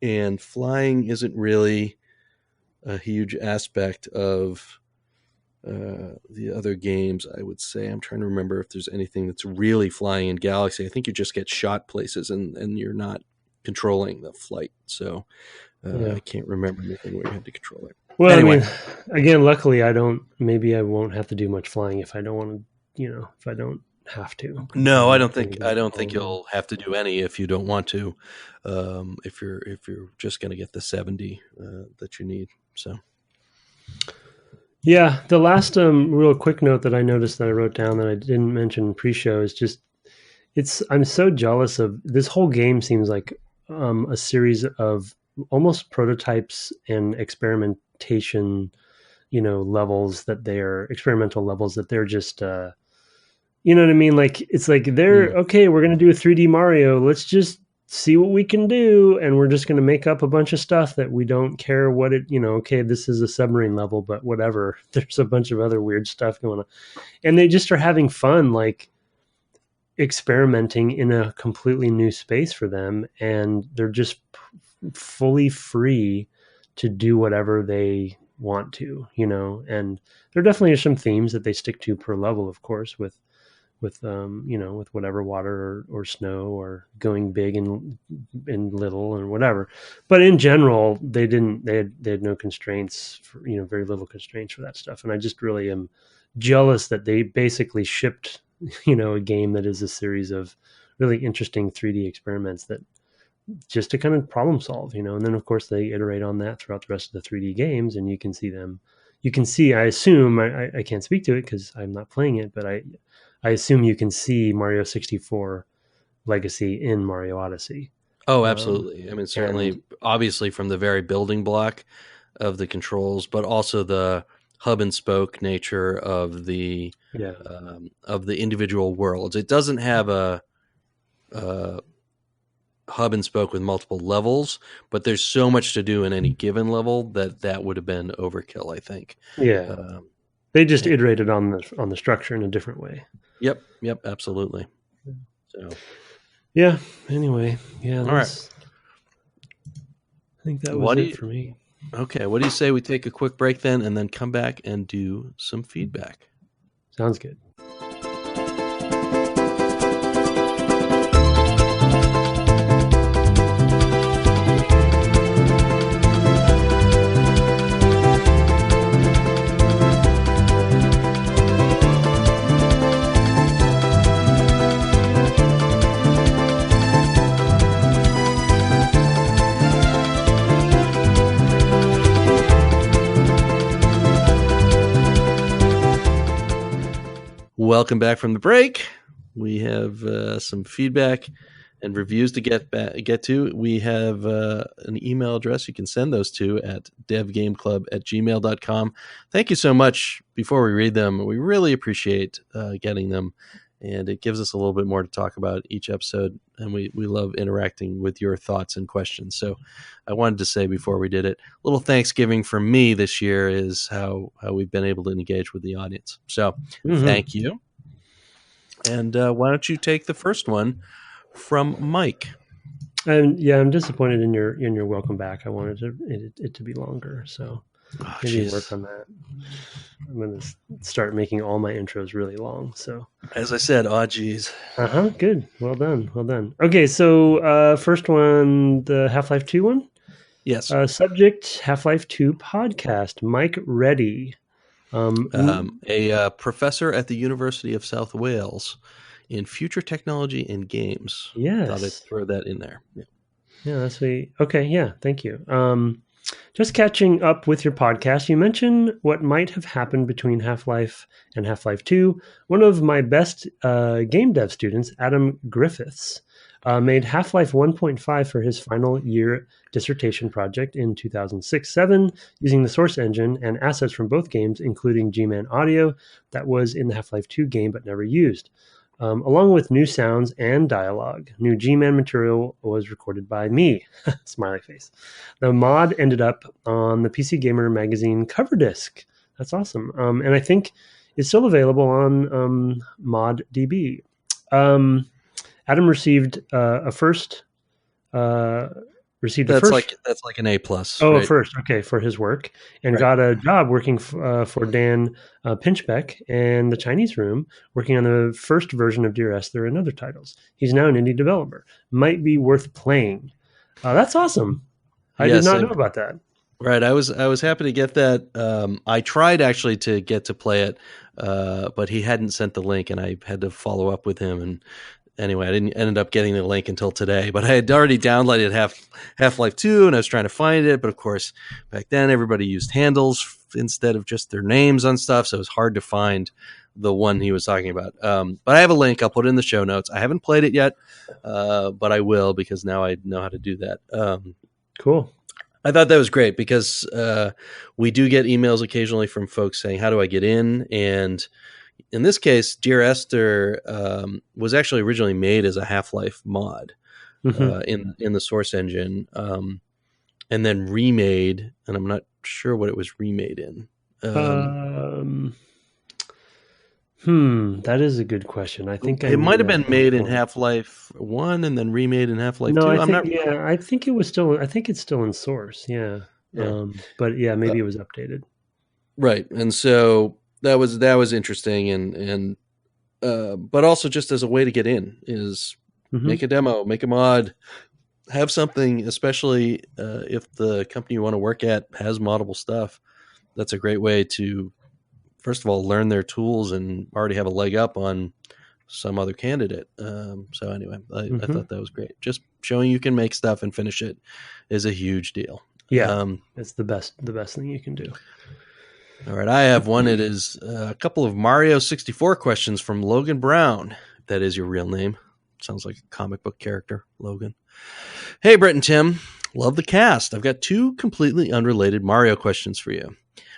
And flying isn't really a huge aspect of the other games, I would say. I'm trying to remember if there's anything that's really flying in Galaxy. I think you just get shot places and you're not controlling the flight. So I can't remember anything where you had to control it. Well, anyway. I mean, again, luckily maybe I won't have to do much flying if I don't want to, if I don't have to. No, I don't think you'll have to do any if you don't want to. If you're just going to get the 70 that you need. So. Yeah, the last real quick note that I noticed that I wrote down that I didn't mention pre-show is just I'm so jealous of this whole game. Seems like a series of almost prototypes and experimentation, levels that they're experimental levels that they're just, you know what I mean? Like, it's like they're okay. We're going to do a 3D Mario. Let's just see what we can do, and we're just going to make up a bunch of stuff that we don't care what it, okay, this is a submarine level, but whatever. There's a bunch of other weird stuff going on. And they just are having fun, like experimenting in a completely new space for them. And they're just fully free to do whatever they want to, and there definitely are some themes that they stick to per level, of course, with with whatever water or snow or going big and little or whatever. But in general, they had no constraints for, very little constraints for that stuff. And I just really am jealous that they basically shipped, a game that is a series of really interesting 3D experiments that just to kind of problem solve, and then of course they iterate on that throughout the rest of the 3D games, and you can see, I assume, I can't speak to it because I'm not playing it, but I assume you can see Mario 64 Legacy in Mario Odyssey. Oh, absolutely. I mean, certainly, obviously from the very building block of the controls, but also the hub and spoke nature of the individual worlds. It doesn't have a hub and spoke with multiple levels, but there's so much to do in any given level that would have been overkill, I think. Yeah. They just iterated on the structure in a different way. Yep, absolutely. So, yeah. Anyway, yeah. All right. I think that was it for me. Okay, what do you say we take a quick break then, and then come back and do some feedback? Sounds good. Welcome back from the break. We have some feedback and reviews to get to. We have an email address you can send those to at devgameclub@gmail.com. Thank you so much. Before we read them, we really appreciate getting them, and it gives us a little bit more to talk about each episode, and we love interacting with your thoughts and questions. So I wanted to say before we did it, a little Thanksgiving for me this year is how we've been able to engage with the audience. So Thank you. And why don't you take the first one from Mike? And yeah, I'm disappointed in your welcome back. I wanted it to be longer, so maybe work on that. I'm going to start making all my intros really long. So as I said, geez. Good. Well done. Okay, so first one, the Half-Life 2 one. Yes. Subject: Half-Life 2 podcast. Mike Reddy. A professor at the University of South Wales in future technology and games. Yes. Thought I'd throw that in there. Yeah, that's sweet. Okay, yeah, thank you. Just catching up with your podcast, you mentioned what might have happened between Half-Life and Half-Life 2. One of my best game dev students, Adam Griffiths, made Half-Life 1.5 for his final year dissertation project in 2006-07 using the source engine and assets from both games, including G-Man audio that was in the Half-Life 2 game but never used. Along with new sounds and dialogue. New G-Man material was recorded by me. Smiley face. The mod ended up on the PC Gamer magazine cover disc. That's awesome. And I think it's still available on ModDB. Adam received a first. That's like an A+. Oh, right? A first. Okay, for his work, and got a job working for Dan Pinchbeck and the Chinese Room, working on the first version of Dear Esther and other titles. He's now an indie developer. Might be worth playing. That's awesome. I did not know about that. Right, I was happy to get that. I tried actually to get to play it, but he hadn't sent the link, and I had to follow up with him. And anyway, I didn't end up getting the link until today. But I had already downloaded Half-Life 2, and I was trying to find it. But of course, back then everybody used handles instead of just their names on stuff, so it was hard to find the one he was talking about. But I have a link. I'll put it in the show notes. I haven't played it yet, but I will because now I know how to do that. Cool. I thought that was great because we do get emails occasionally from folks saying, how do I get in? And in this case, Dear Esther was actually originally made as a Half-Life mod. in the source engine, and then remade, and I'm not sure what it was remade in. That is a good question. I think it might have been made in Half-Life 1 and then remade in Half-Life 2. I think it was still. I think it's still in source. Yeah. But yeah, maybe it was updated. Right, and so that was interesting, and but also just as a way to get in is make a demo, make a mod, have something, especially if the company you want to work at has moddable stuff. That's a great way to, first of all, learn their tools and already have a leg up on some other candidate. So anyway, I thought that was great. Just showing you can make stuff and finish it is a huge deal. Yeah, it's the best thing you can do. All right, I have one. It is a couple of Mario 64 questions from Logan Brown. If that is your real name. Sounds like a comic book character, Logan. Hey, Brett and Tim. Love the cast. I've got two completely unrelated Mario questions for you.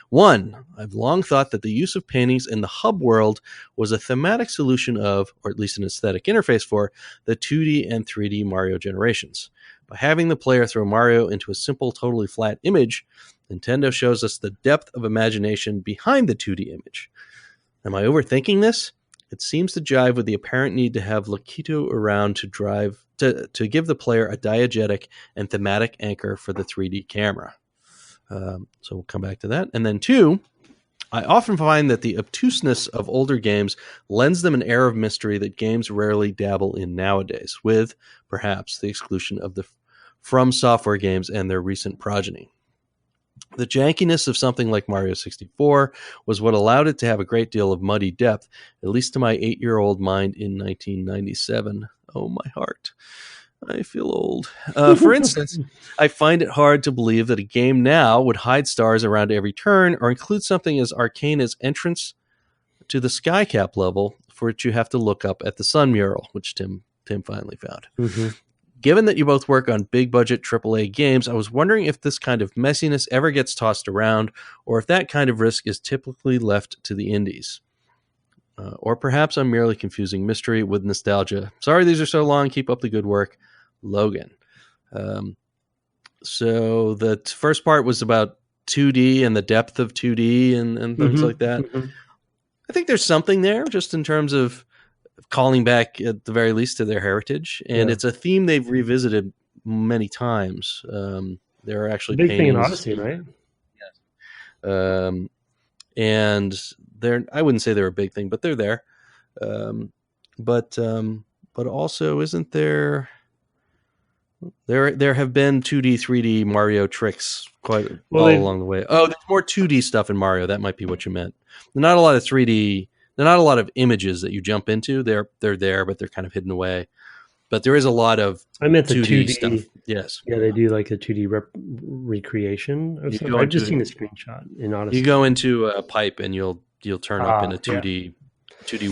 One, I've long thought that the use of paintings in the hub world was a thematic solution of, or at least an aesthetic interface for, the 2D and 3D Mario generations. By having the player throw Mario into a simple, totally flat image, Nintendo shows us the depth of imagination behind the 2D image. Am I overthinking this? It seems to jive with the apparent need to have Lakitu around to give the player a diegetic and thematic anchor for the 3D camera. So we'll come back to that. And then two, I often find that the obtuseness of older games lends them an air of mystery that games rarely dabble in nowadays, with perhaps the exclusion of the From Software games and their recent progeny. The jankiness of something like Mario 64 was what allowed it to have a great deal of muddy depth, at least to my 8-year-old mind in 1997. Oh, my heart. I feel old. For instance, I find it hard to believe that a game now would hide stars around every turn or include something as arcane as entrance to the sky cap level for which you have to look up at the sun mural, which Tim finally found. Given that you both work on big-budget AAA games, I was wondering if this kind of messiness ever gets tossed around, or if that kind of risk is typically left to the indies. Or perhaps I'm merely confusing mystery with nostalgia. Sorry these are so long. Keep up the good work. Logan. So the first part was about 2D and the depth of 2D and things like that. I think there's something there just in terms of calling back at the very least to their heritage, and it's a theme they've revisited many times. There are actually big thing in Odyssey, right? Yes. And they're, I wouldn't say they're a big thing, but they're there. But also, isn't there have been 2D, 3D Mario tricks quite along the way. Oh, there's more 2D stuff in Mario. That might be what you meant. Not a lot of 3D. There are not a lot of images that you jump into. They're there, but they're kind of hidden away. But there is a lot of I meant the 2D stuff. Yes. Yeah, they do like a 2D recreation of something. I've just seen a screenshot in Odyssey. You go into a pipe and you'll turn up in a 2D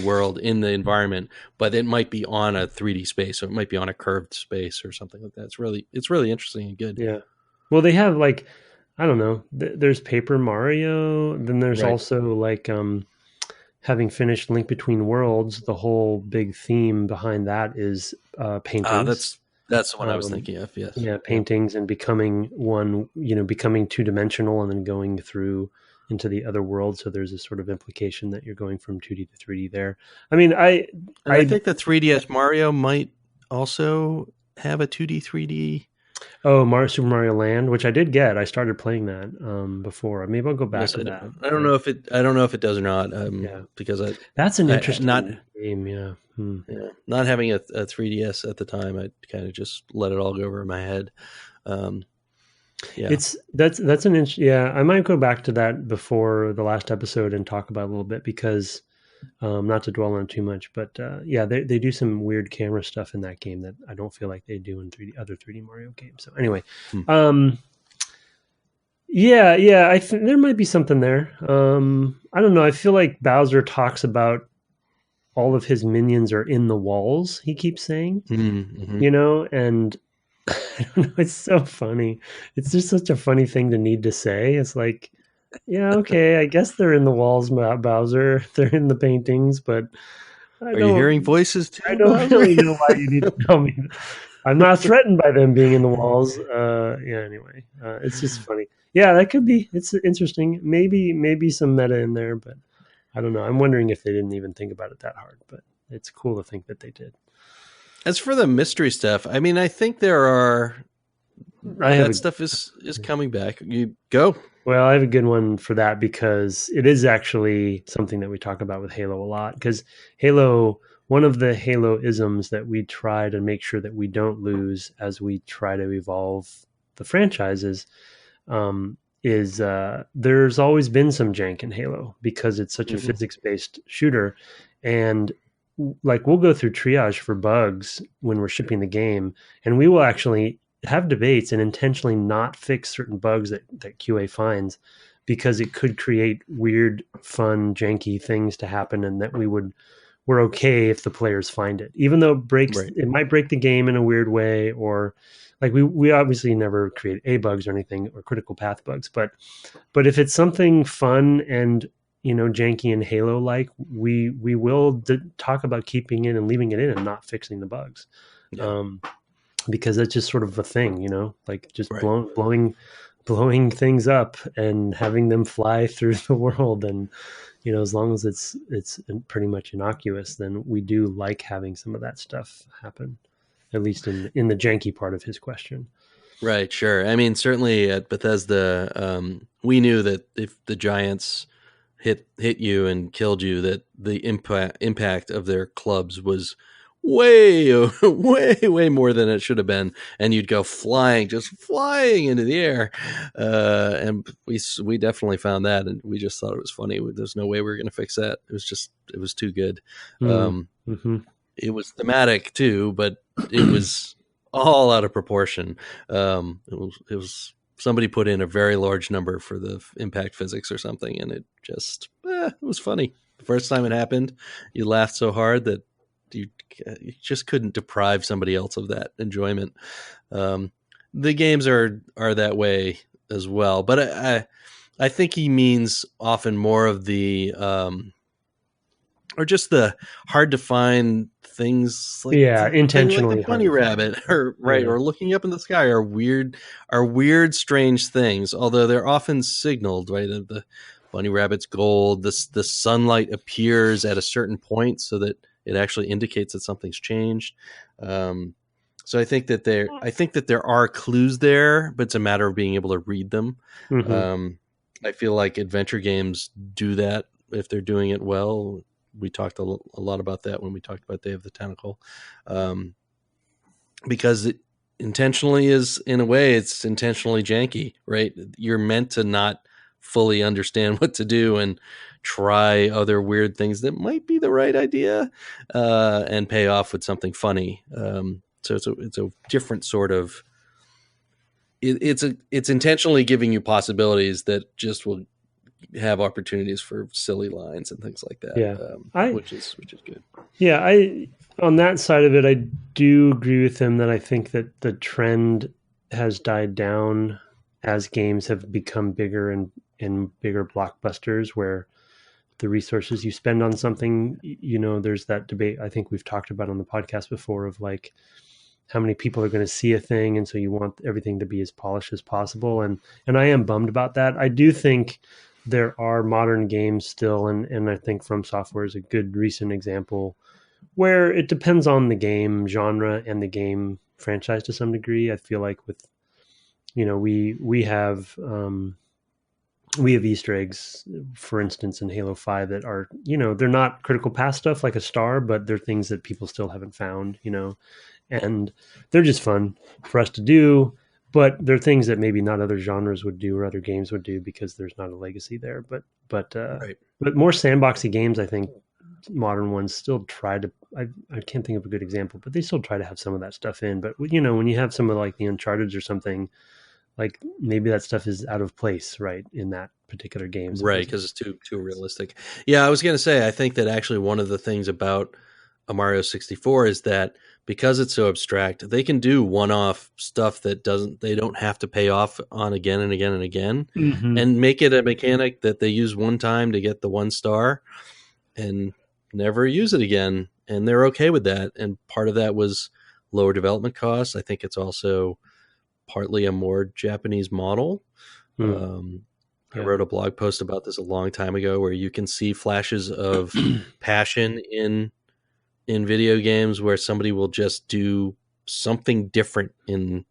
world in the environment, but it might be on a 3D space, or it might be on a curved space or something like that. It's really interesting and good. Yeah. Well, they have like, I don't know, there's Paper Mario. Then there's also like, having finished Link Between Worlds, the whole big theme behind that is paintings. That's the one I was thinking of. Yes. Yeah, paintings and becoming becoming two-dimensional and then going through into the other world. So there's a sort of implication that you're going from 2D to 3D there. I mean, I think the 3DS Mario might also have a 2D, 3D. Oh, Super Mario Land, which I did get. I started playing that before. Maybe I'll go back to that. I don't know if it does or not. Because that's an interesting game. Yeah. Yeah. Not having a 3DS at the time, I kind of just let it all go over my head. That's an yeah. I might go back to that before the last episode and talk about it a little bit because not to dwell on it too much, but they do some weird camera stuff in that game that I don't feel like they do in other 3D Mario games. So anyway, there might be something there. I don't know. I feel like Bowser talks about all of his minions are in the walls. He keeps saying, and I don't know. It's so funny. It's just such a funny thing to need to say. It's like, yeah, okay, I guess they're in the walls, Bowser. They're in the paintings, but are you hearing voices too? I don't really know why you need to tell me. I'm not threatened by them being in the walls. Yeah. Anyway, it's just funny. Yeah, that could be. It's interesting. Maybe some meta in there, but I don't know. I'm wondering if they didn't even think about it that hard. But it's cool to think that they did. As for the mystery stuff, I mean, I think there are. That stuff is coming back. You go. Well, I have a good one for that because it is actually something that we talk about with Halo a lot. Because Halo, one of the Halo isms that we try to make sure that we don't lose as we try to evolve the franchises is there's always been some jank in Halo because it's such a physics-based shooter. And like we'll go through triage for bugs when we're shipping the game, and we will actually have debates and intentionally not fix certain bugs that QA finds because it could create weird, fun, janky things to happen, and that we're okay if the players find it, even though it might break the game in a weird way, or like we obviously never create A bugs or anything or critical path bugs, but if it's something fun and janky and Halo like, we will talk about keeping it and leaving it in and not fixing the bugs. Yeah. Because that's just sort of a thing, like just blowing things up and having them fly through the world. And, as long as it's pretty much innocuous, then we do like having some of that stuff happen, at least in the janky part of his question. Right. Sure. I mean, certainly at Bethesda, we knew that if the giants hit you and killed you, that the impact of their clubs was way more than it should have been, and you'd go flying into the air, and we definitely found that, and we just thought it was funny. There's no way we were going to fix that. It was too good. It was thematic too, but it was all out of proportion. It was somebody put in a very large number for the impact physics or something, and it just it was funny. The first time it happened, you laughed so hard that you just couldn't deprive somebody else of that enjoyment. The games are that way as well, but I think he means often more of the or just the hard to find things, like intentionally like the bunny rabbit, or or looking up in the sky, are weird, strange things. Although they're often signaled, right? The bunny rabbit's gold. The sunlight appears at a certain point so that it actually indicates that something's changed. So I think that there are clues there, but it's a matter of being able to read them. I feel like adventure games do that if they're doing it well. We talked a lot about that when we talked about Day of the Tentacle, because it intentionally is, in a way, it's intentionally janky, right? You're meant to not fully understand what to do and try other weird things that might be the right idea, and pay off with something funny. So it's a different sort of. It's intentionally giving you possibilities that just will have opportunities for silly lines and things like that. Yeah, which is good. Yeah, on that side of it, I do agree with him that I think that the trend has died down as games have become bigger and bigger blockbusters, where the resources you spend on something, there's that debate I think we've talked about on the podcast before of like how many people are going to see a thing, and so you want everything to be as polished as possible. And I am bummed about that. I do think there are modern games still, and I think From Software is a good recent example where it depends on the game genre and the game franchise to some degree. I feel like with, we have Easter eggs, for instance, in Halo 5 that are, they're not critical path stuff like a star, but they're things that people still haven't found, and they're just fun for us to do. But they're things that maybe not other genres would do or other games would do because there's not a legacy there. But more sandboxy games, I think modern ones still try to. I can't think of a good example, but they still try to have some of that stuff in. But when you have some of like the Uncharted or something, like maybe that stuff is out of place, right, in that particular game, right? Because it's too realistic. Yeah, I was going to say, I think that actually one of the things about a Mario 64 is that because it's so abstract, they can do one-off stuff that they don't have to pay off on again and again and again, and make it a mechanic that they use one time to get the 1 star and never use it again. And they're okay with that. And part of that was lower development costs. I think it's also partly a more Japanese model. I wrote a blog post about this a long time ago, where you can see flashes of passion in video games where somebody will just do something different in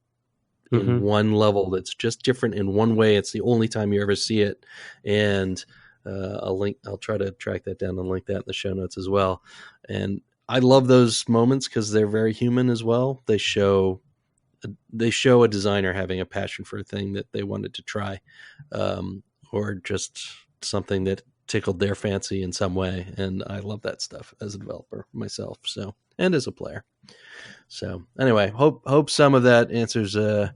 one level that's just different in one way. It's the only time you ever see it. And I'll try to track that down and link that in the show notes as well. And I love those moments because they're very human as well. They show a designer having a passion for a thing that they wanted to try, or just something that tickled their fancy in some way. And I love that stuff as a developer myself. So, and as a player. So anyway, hope some of that answers your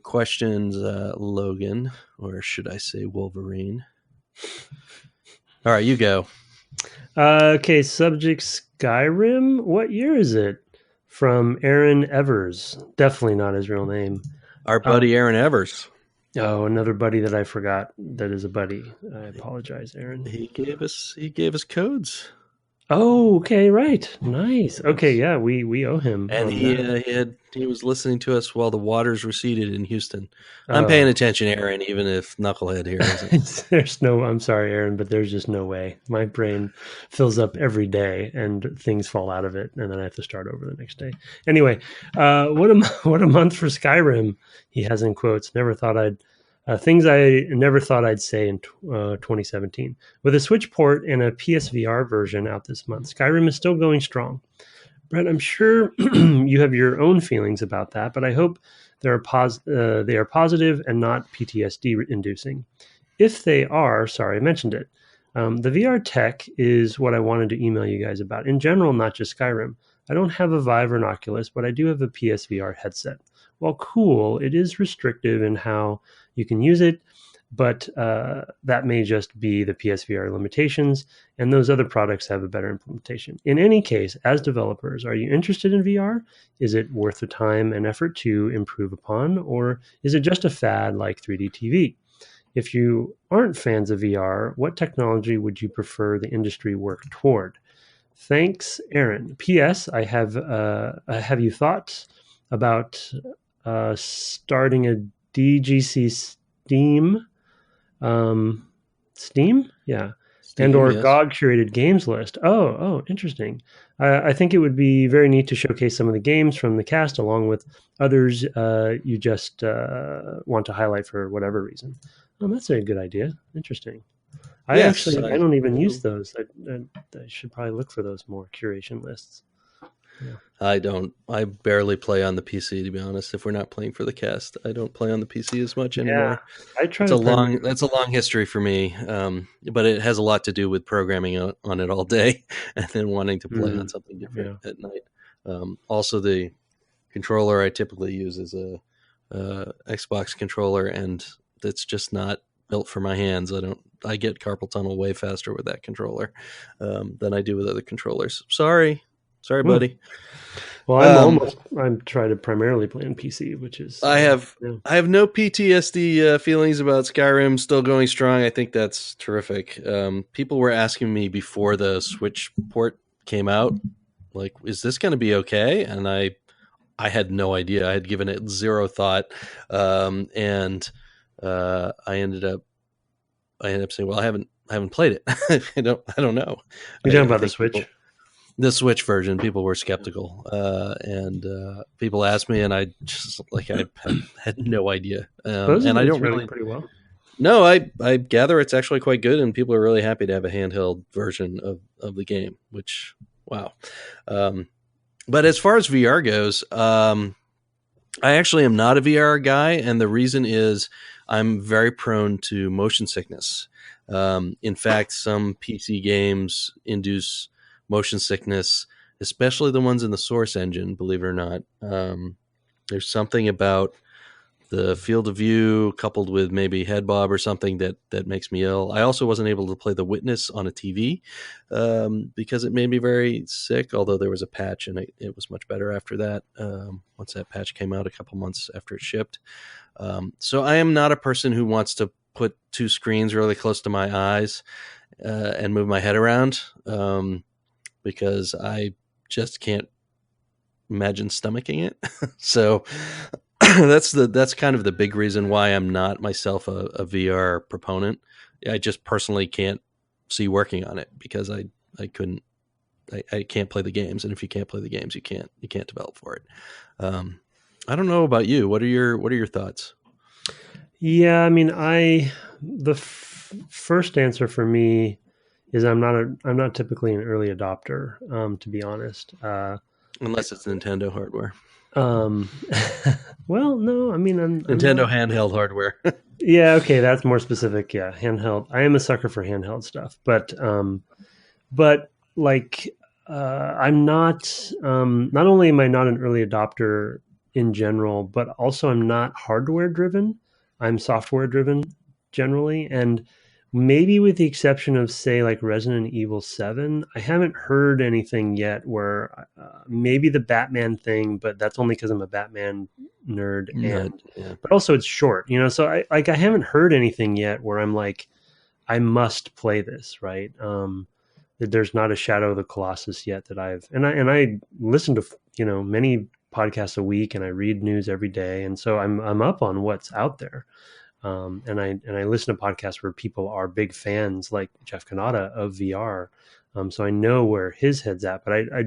questions, Logan, or should I say Wolverine? All right, you go. Okay, subject Skyrim. What year is it? From Aaron Evers. Definitely not his real name. Our buddy Aaron Evers. Oh, another buddy that I forgot that is a buddy. I apologize, Aaron. He gave us codes. Oh, okay, right. Nice. Okay, yeah, we owe him. And he was listening to us while the waters receded in Houston. I'm paying attention, Aaron, even if Knucklehead here isn't. I'm sorry, Aaron, but there's just no way. My brain fills up every day and things fall out of it, and then I have to start over the next day. Anyway, what a month for Skyrim, he has in quotes. Things I never thought I'd say in 2017. With a Switch port and a PSVR version out this month, Skyrim is still going strong. Brett, I'm sure you have your own feelings about that, but I hope they are positive and not PTSD-inducing. If they are, sorry I mentioned it. The VR tech is what I wanted to email you guys about. In general, not just Skyrim. I don't have a Vive or an Oculus, but I do have a PSVR headset. While cool, it is restrictive in how you can use it, but that may just be the PSVR limitations, and those other products have a better implementation. In any case, as developers, are you interested in VR? Is it worth the time and effort to improve upon, or is it just a fad like 3D TV? If you aren't fans of VR, what technology would you prefer the industry work toward? Thanks, Aaron. P.S. I have you thoughts about starting a DGC Steam? Steam? Yeah. Steam, and/or yes. GOG curated games list. Oh, interesting. I think it would be very neat to showcase some of the games from the cast along with others you just want to highlight for whatever reason. Oh, that's a good idea. Interesting. I don't even use those. I should probably look for those more curation lists. Yeah. I barely play on the PC, to be honest. If we're not playing for the cast, I don't play on the PC as much anymore. Yeah, that's a long history for me. But it has a lot to do with programming on it all day and then wanting to play on something different at night. Also, the controller I typically use is a Xbox controller, and it's just not built for my hands. I get carpal tunnel way faster with that controller than I do with other controllers. Sorry, buddy. Well, I'm trying to primarily play on PC, which is I have no PTSD feelings about Skyrim still going strong. I think that's terrific. People were asking me before the Switch port came out, like, is this going to be okay? And I had no idea. I had given it zero thought, and I ended up saying, well, I haven't played it. I don't know. You're talking about the Switch? The Switch version. People were skeptical, and people asked me, and I just I had no idea. And I don't really pretty well. No, I gather it's actually quite good, and people are really happy to have a handheld version of the game. Which, wow. But as far as VR goes, I actually am not a VR guy, and the reason is I'm very prone to motion sickness. In fact, some PC games induce motion sickness, especially the ones in the Source engine, believe it or not. There's something about the field of view coupled with maybe head bob or something that makes me ill. I also wasn't able to play The Witness on a TV because it made me very sick, although there was a patch and it was much better after that, once that patch came out a couple months after it shipped. So I am not a person who wants to put two screens really close to my eyes and move my head around because I just can't imagine stomaching it. So that's kind of the big reason why I'm not myself a VR proponent. I just personally can't see working on it because I can't play the games, and if you can't play the games, you can't develop for it. I don't know about you. What are your thoughts? Yeah, I mean, the first answer for me is I'm not typically an early adopter, to be honest. Unless it's Nintendo hardware. Well, no, I mean, I'm Nintendo handheld hardware. Yeah, okay, that's more specific. Yeah, handheld. I am a sucker for handheld stuff, but like, I'm not. Not only am I not an early adopter in general, but also I'm not hardware driven. I'm software driven generally, and maybe with the exception of, say, like Resident Evil 7, I haven't heard anything yet where maybe the Batman thing, but that's only because I'm a Batman nerd, but also it's short, so I haven't heard anything yet where I'm like, I must play this, right? There's not a Shadow of the Colossus yet that I listen to many podcasts a week, and I read news every day, and so I'm up on what's out there. And I listen to podcasts where people are big fans, like Jeff Kanata, of VR. So I know where his head's at, but I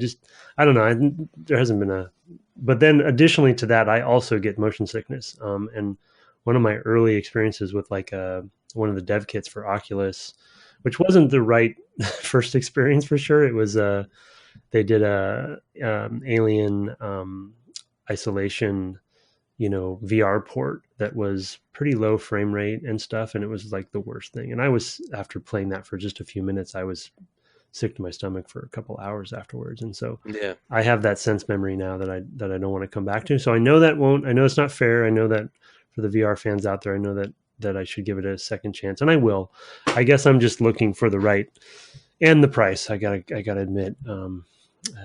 don't know. There hasn't been but then additionally to that, I also get motion sickness. And one of my early experiences with one of the dev kits for Oculus, which wasn't the right first experience for sure. It was, they did alien, isolation, VR port that was pretty low frame rate and stuff. And it was like the worst thing. And after playing that for just a few minutes, I was sick to my stomach for a couple hours afterwards. And so I have that sense memory now that I don't want to come back to. So I know I know it's not fair. I know that for the VR fans out there, I know that I should give it a second chance, and I will. I guess I'm just looking for the right and the price. I gotta admit,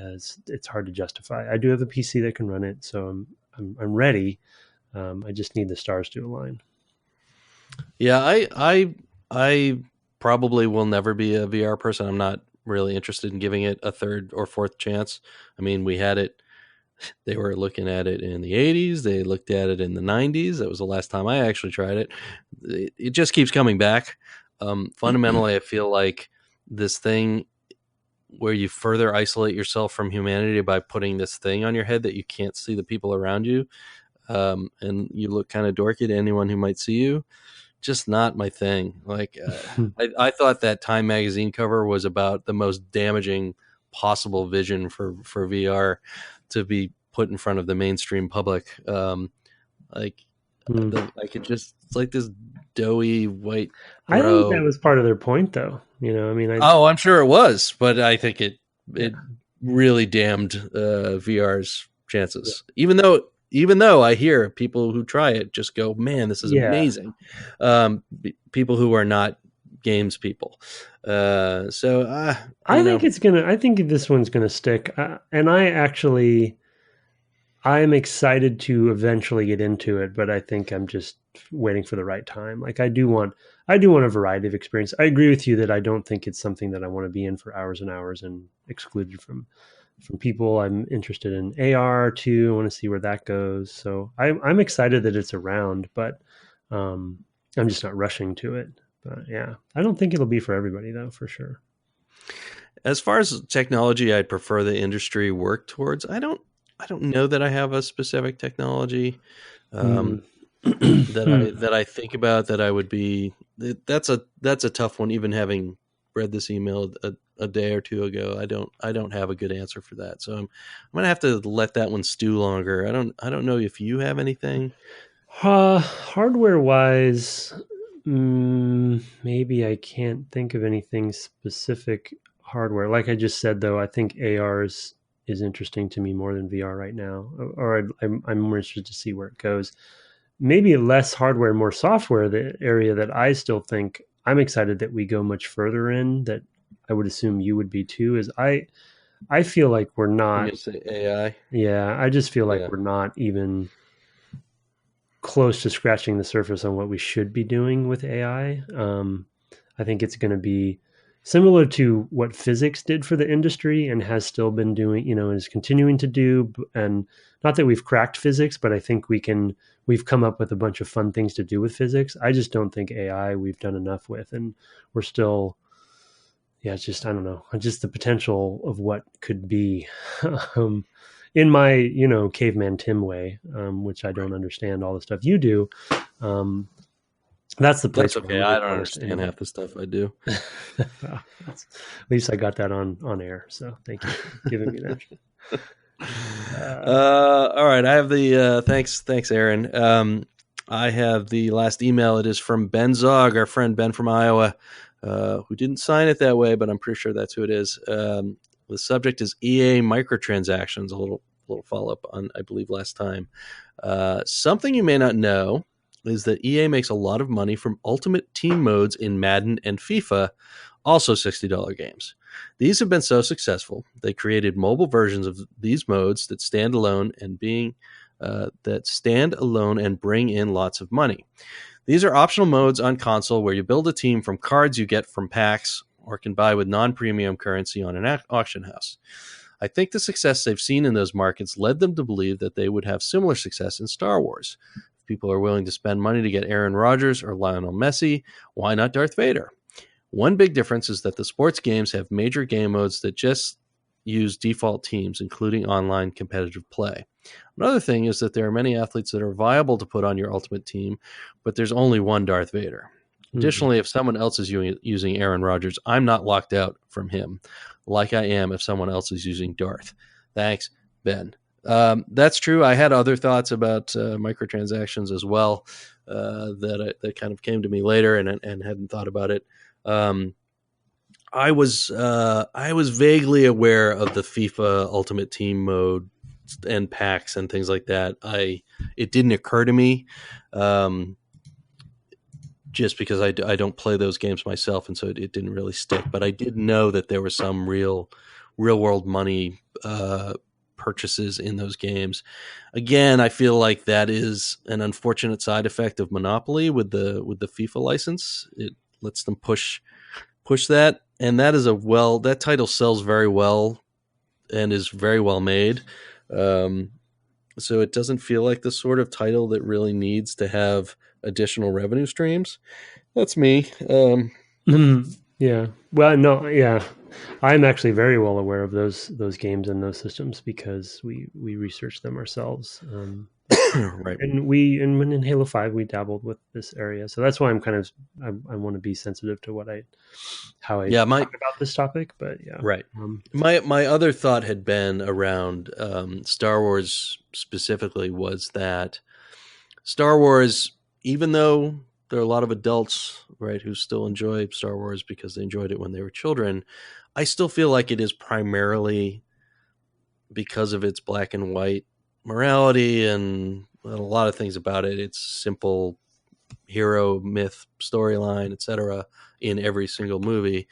as it's hard to justify. I do have a PC that can run it, so I'm ready. I just need the stars to align. Yeah, I probably will never be a VR person. I'm not really interested in giving it a third or fourth chance. I mean, we had it. They were looking at it in the 80s. They looked at it in the 90s. That was the last time I actually tried it. It just keeps coming back. Fundamentally, I feel like this thing where you further isolate yourself from humanity by putting this thing on your head that you can't see the people around you, and you look kind of dorky to anyone who might see you. Just not my thing. Like, I thought that Time magazine cover was about the most damaging possible vision for VR to be put in front of the mainstream public. I could just, it's like this doughy white bro. I think that was part of their point, though. I mean, I'm sure it was, but I think it really damned VR's chances. Yeah. Even though I hear people who try it just go, "Man, this is amazing." People who are not games people. I think this one's gonna stick, and I'm excited to eventually get into it, but I think I'm just waiting for the right time. Like, I do want a variety of experience. I agree with you that I don't think it's something that I want to be in for hours and hours and excluded from people. I'm interested in AR too. I want to see where that goes. So I'm excited that it's around, but I'm just not rushing to it. But yeah, I don't think it'll be for everybody though, for sure. As far as technology, I'd prefer the industry work towards. I don't know that I have a specific technology that I think about that I would be. That's a tough one. Even having read this email a day or two ago, I don't have a good answer for that. So I'm gonna have to let that one stew longer. I don't know if you have anything. Hardware wise, maybe I can't think of anything specific hardware. Like I just said, though, I think AR is interesting to me more than VR right now, or I'm more interested to see where it goes. Maybe less hardware, more software, the area that I still think I'm excited that we go much further in, that I would assume you would be too, is I feel like we're not. You say AI? Yeah, I just feel like we're not even close to scratching the surface on what we should be doing with AI. I think it's going to be similar to what physics did for the industry and has still been doing, and is continuing to do. And not that we've cracked physics, but I think we've come up with a bunch of fun things to do with physics. I just don't think AI we've done enough with, and we're still, it's just, I don't know, just the potential of what could be. In my, caveman Tim way, which I don't understand all the stuff you do. That's the place. That's okay. I don't understand half the stuff I do. At least I got that on air. So thank you for giving me that. All right. I have the thanks, Aaron. I have the last email. It is from Ben Zog, our friend Ben from Iowa, who didn't sign it that way, but I'm pretty sure that's who it is. The subject is EA microtransactions. A little follow up on, I believe, last time. Something you may not know is that EA makes a lot of money from Ultimate Team modes in Madden and FIFA, also $60 games. These have been so successful, they created mobile versions of these modes that stand alone and bring in lots of money. These are optional modes on console where you build a team from cards you get from packs or can buy with non-premium currency on an auction house. I think the success they've seen in those markets led them to believe that they would have similar success in Star Wars. If people are willing to spend money to get Aaron Rodgers or Lionel Messi, why not Darth Vader? One big difference is that the sports games have major game modes that just use default teams, including online competitive play. Another thing is that there are many athletes that are viable to put on your ultimate team, but there's only one Darth Vader. Additionally, if someone else is using Aaron Rodgers, I'm not locked out from him, like I am if someone else is using Darth. Thanks, Ben. That's true. I had other thoughts about microtransactions as well that kind of came to me later and hadn't thought about it. I was vaguely aware of the FIFA Ultimate Team mode and packs and things like that. It didn't occur to me. Just because I don't play those games myself, and so it didn't really stick. But I did know that there was some real world money purchases in those games. Again, I feel like that is an unfortunate side effect of Monopoly with the FIFA license. It lets them push that, and that title sells very well and is very well made. So it doesn't feel like the sort of title that really needs to have additional revenue streams. That's me. Yeah. Well, no, yeah. I'm actually very well aware of those games and those systems because we researched them ourselves. Right. And when in Halo 5 we dabbled with this area. So that's why I want to be sensitive to how I talk about this topic, but yeah. Right. My other thought had been around Star Wars specifically, was that Star Wars, even though there are a lot of adults, right, who still enjoy Star Wars because they enjoyed it when they were children, I still feel like it is primarily because of its black and white morality and a lot of things about it. It's simple hero, myth, storyline, etc. in every single movie,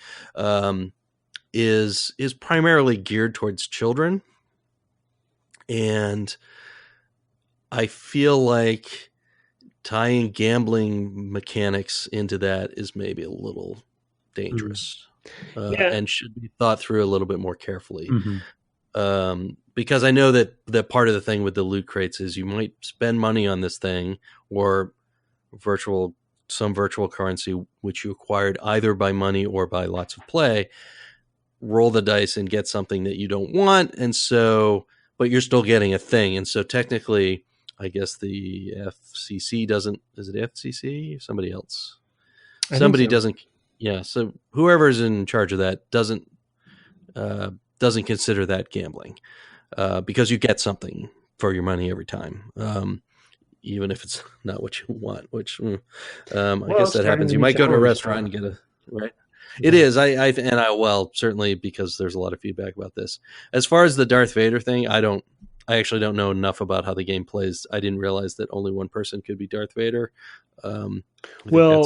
is primarily geared towards children. And I feel like tying gambling mechanics into that is maybe a little dangerous, and should be thought through a little bit more carefully. Because I know that part of the thing with the loot crates is you might spend money on this thing or some virtual currency, which you acquired either by money or by lots of play, roll the dice and get something that you don't want. And so, but you're still getting a thing. And so technically, I guess the FCC doesn't, is it FCC? Somebody else. Somebody doesn't. Yeah. So whoever's in charge of that doesn't consider that gambling, because you get something for your money every time. Even if it's not what you want, which I guess that happens. You might go to a restaurant and get right. Yeah. It is. I certainly, because there's a lot of feedback about this. As far as the Darth Vader thing, I actually don't know enough about how the game plays. I didn't realize that only one person could be Darth Vader. That's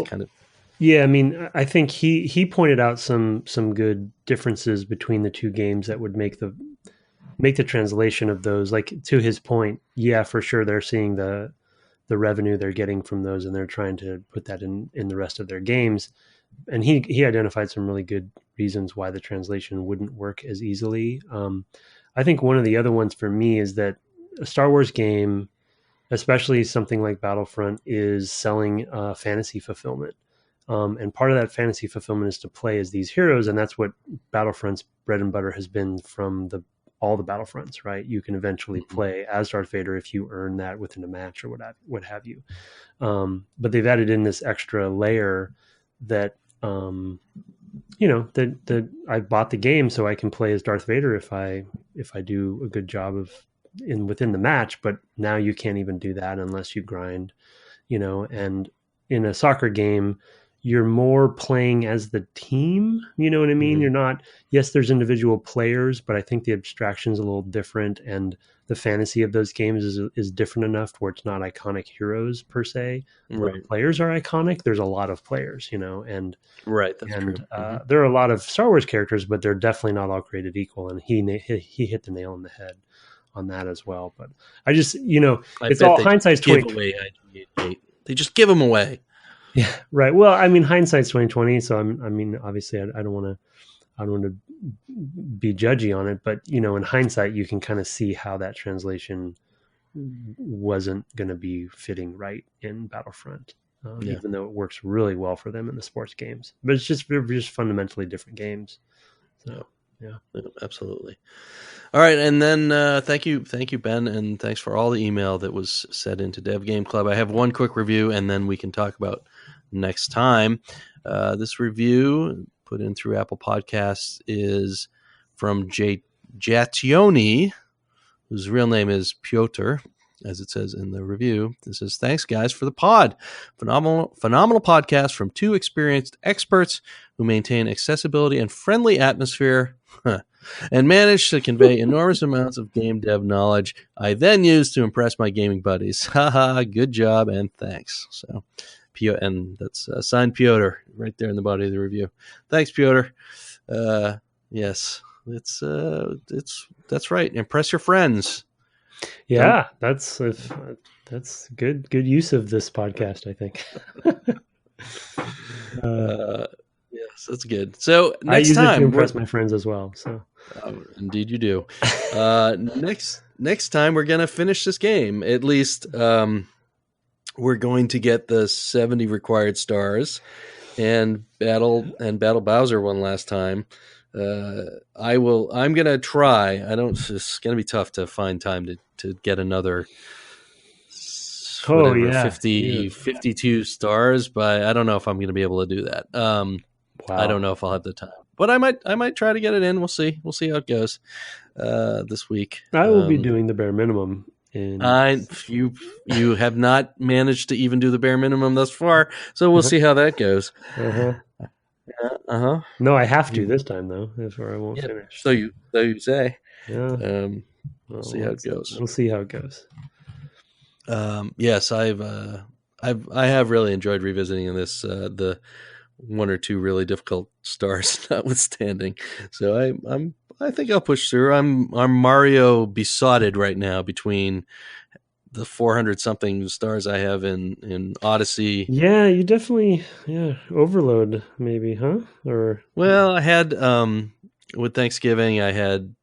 kind of. Yeah, I mean, I think he pointed out some good differences between the two games that would make the translation of those, like, to his point. Yeah, for sure, they're seeing the revenue they're getting from those, and they're trying to put that in the rest of their games. and he identified some really good reasons why the translation wouldn't work as easily. I think one of the other ones for me is that a Star Wars game, especially something like Battlefront, is selling fantasy fulfillment. And part of that fantasy fulfillment is to play as these heroes, and that's what Battlefront's bread and butter has been from all the Battlefronts, right? You can eventually play as Darth Vader if you earn that within a match or what have you. But they've added in this extra layer that that I bought the game so I can play as Darth Vader if I do a good job within the match. But now you can't even do that unless you grind, and in a soccer game, you're more playing as the team. You know what I mean? Mm-hmm. You're not, yes, there's individual players, but I think the abstraction is a little different, and the fantasy of those games is different enough where it's not iconic heroes per se. Right. The players are iconic. There's a lot of players, and right. That's true. There are a lot of Star Wars characters, but they're definitely not all created equal. And he hit the nail on the head on that as well. But I just, it's all hindsight's 2020. They just give them away. Yeah, right. Well, I mean, hindsight's 2020. So obviously, I don't want to be judgy on it, but in hindsight, you can kind of see how that translation wasn't going to be fitting right in Battlefront, even though it works really well for them in the sports games. But they're just fundamentally different games. So yeah, absolutely. All right, and then thank you, Ben, and thanks for all the email that was sent into Dev Game Club. I have one quick review, and then we can talk about next time. This review put in through Apple Podcasts is from Jationi, whose real name is Piotr, as it says in the review. This says, "Thanks, guys, for the pod. Phenomenal podcast from two experienced experts who maintain accessibility and friendly atmosphere and manage to convey enormous amounts of game dev knowledge I then use to impress my gaming buddies. Haha, good job and thanks." So, and that's signed Piotr right there in the body of the review. Thanks, Piotr. Yes, that's right. Impress your friends. Yeah, that's good use of this podcast, I think. Yes, that's good. So next I use time it to impress my friends as well. So indeed you do. Next time we're gonna finish this game. At least we're going to get the 70 required stars and battle Bowser one last time. I'm gonna try. It's gonna be tough to find time to get another 52 stars, but I don't know if I'm gonna be able to do that. Wow. I don't know if I'll have the time, but I might try to get it in. We'll see how it goes this week. I will be doing the bare minimum. You have not managed to even do the bare minimum thus far, so we'll see how that goes. No, I have to this time though, or I won't finish. So you say. Yeah. We'll see how it goes. We'll see how it goes. Yes, I have really enjoyed revisiting this. The one or two really difficult stars notwithstanding. So I think I'll push through. I'm Mario besotted right now between the 400 something stars I have in Odyssey. Yeah, you definitely overload maybe, huh? Or well, I had with Thanksgiving I had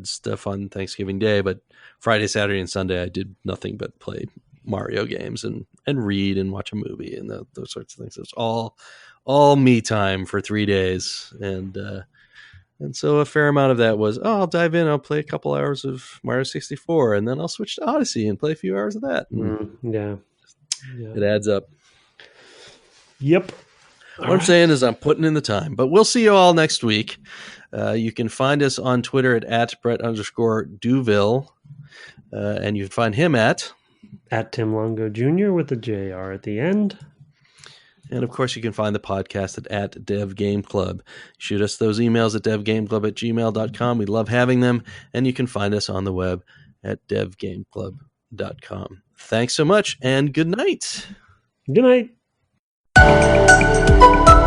stuff on Thanksgiving Day, but Friday, Saturday, and Sunday I did nothing but play Mario games and read and watch a movie and those sorts of things. It's all me time for 3 days, and so a fair amount of that was, I'll dive in, I'll play a couple hours of Mario 64, and then I'll switch to Odyssey and play a few hours of that. Yeah. It adds up. Yep. What I'm saying is I'm putting in the time, but we'll see you all next week. You can find us on Twitter at Brett_Duville, and you can find him at Tim Longo Jr. with the JR at the end. And, of course, you can find the podcast at Dev Game Club. Shoot us those emails at devgameclub@gmail.com. We love having them. And you can find us on the web at devgameclub.com. Thanks so much, and good night. Good night.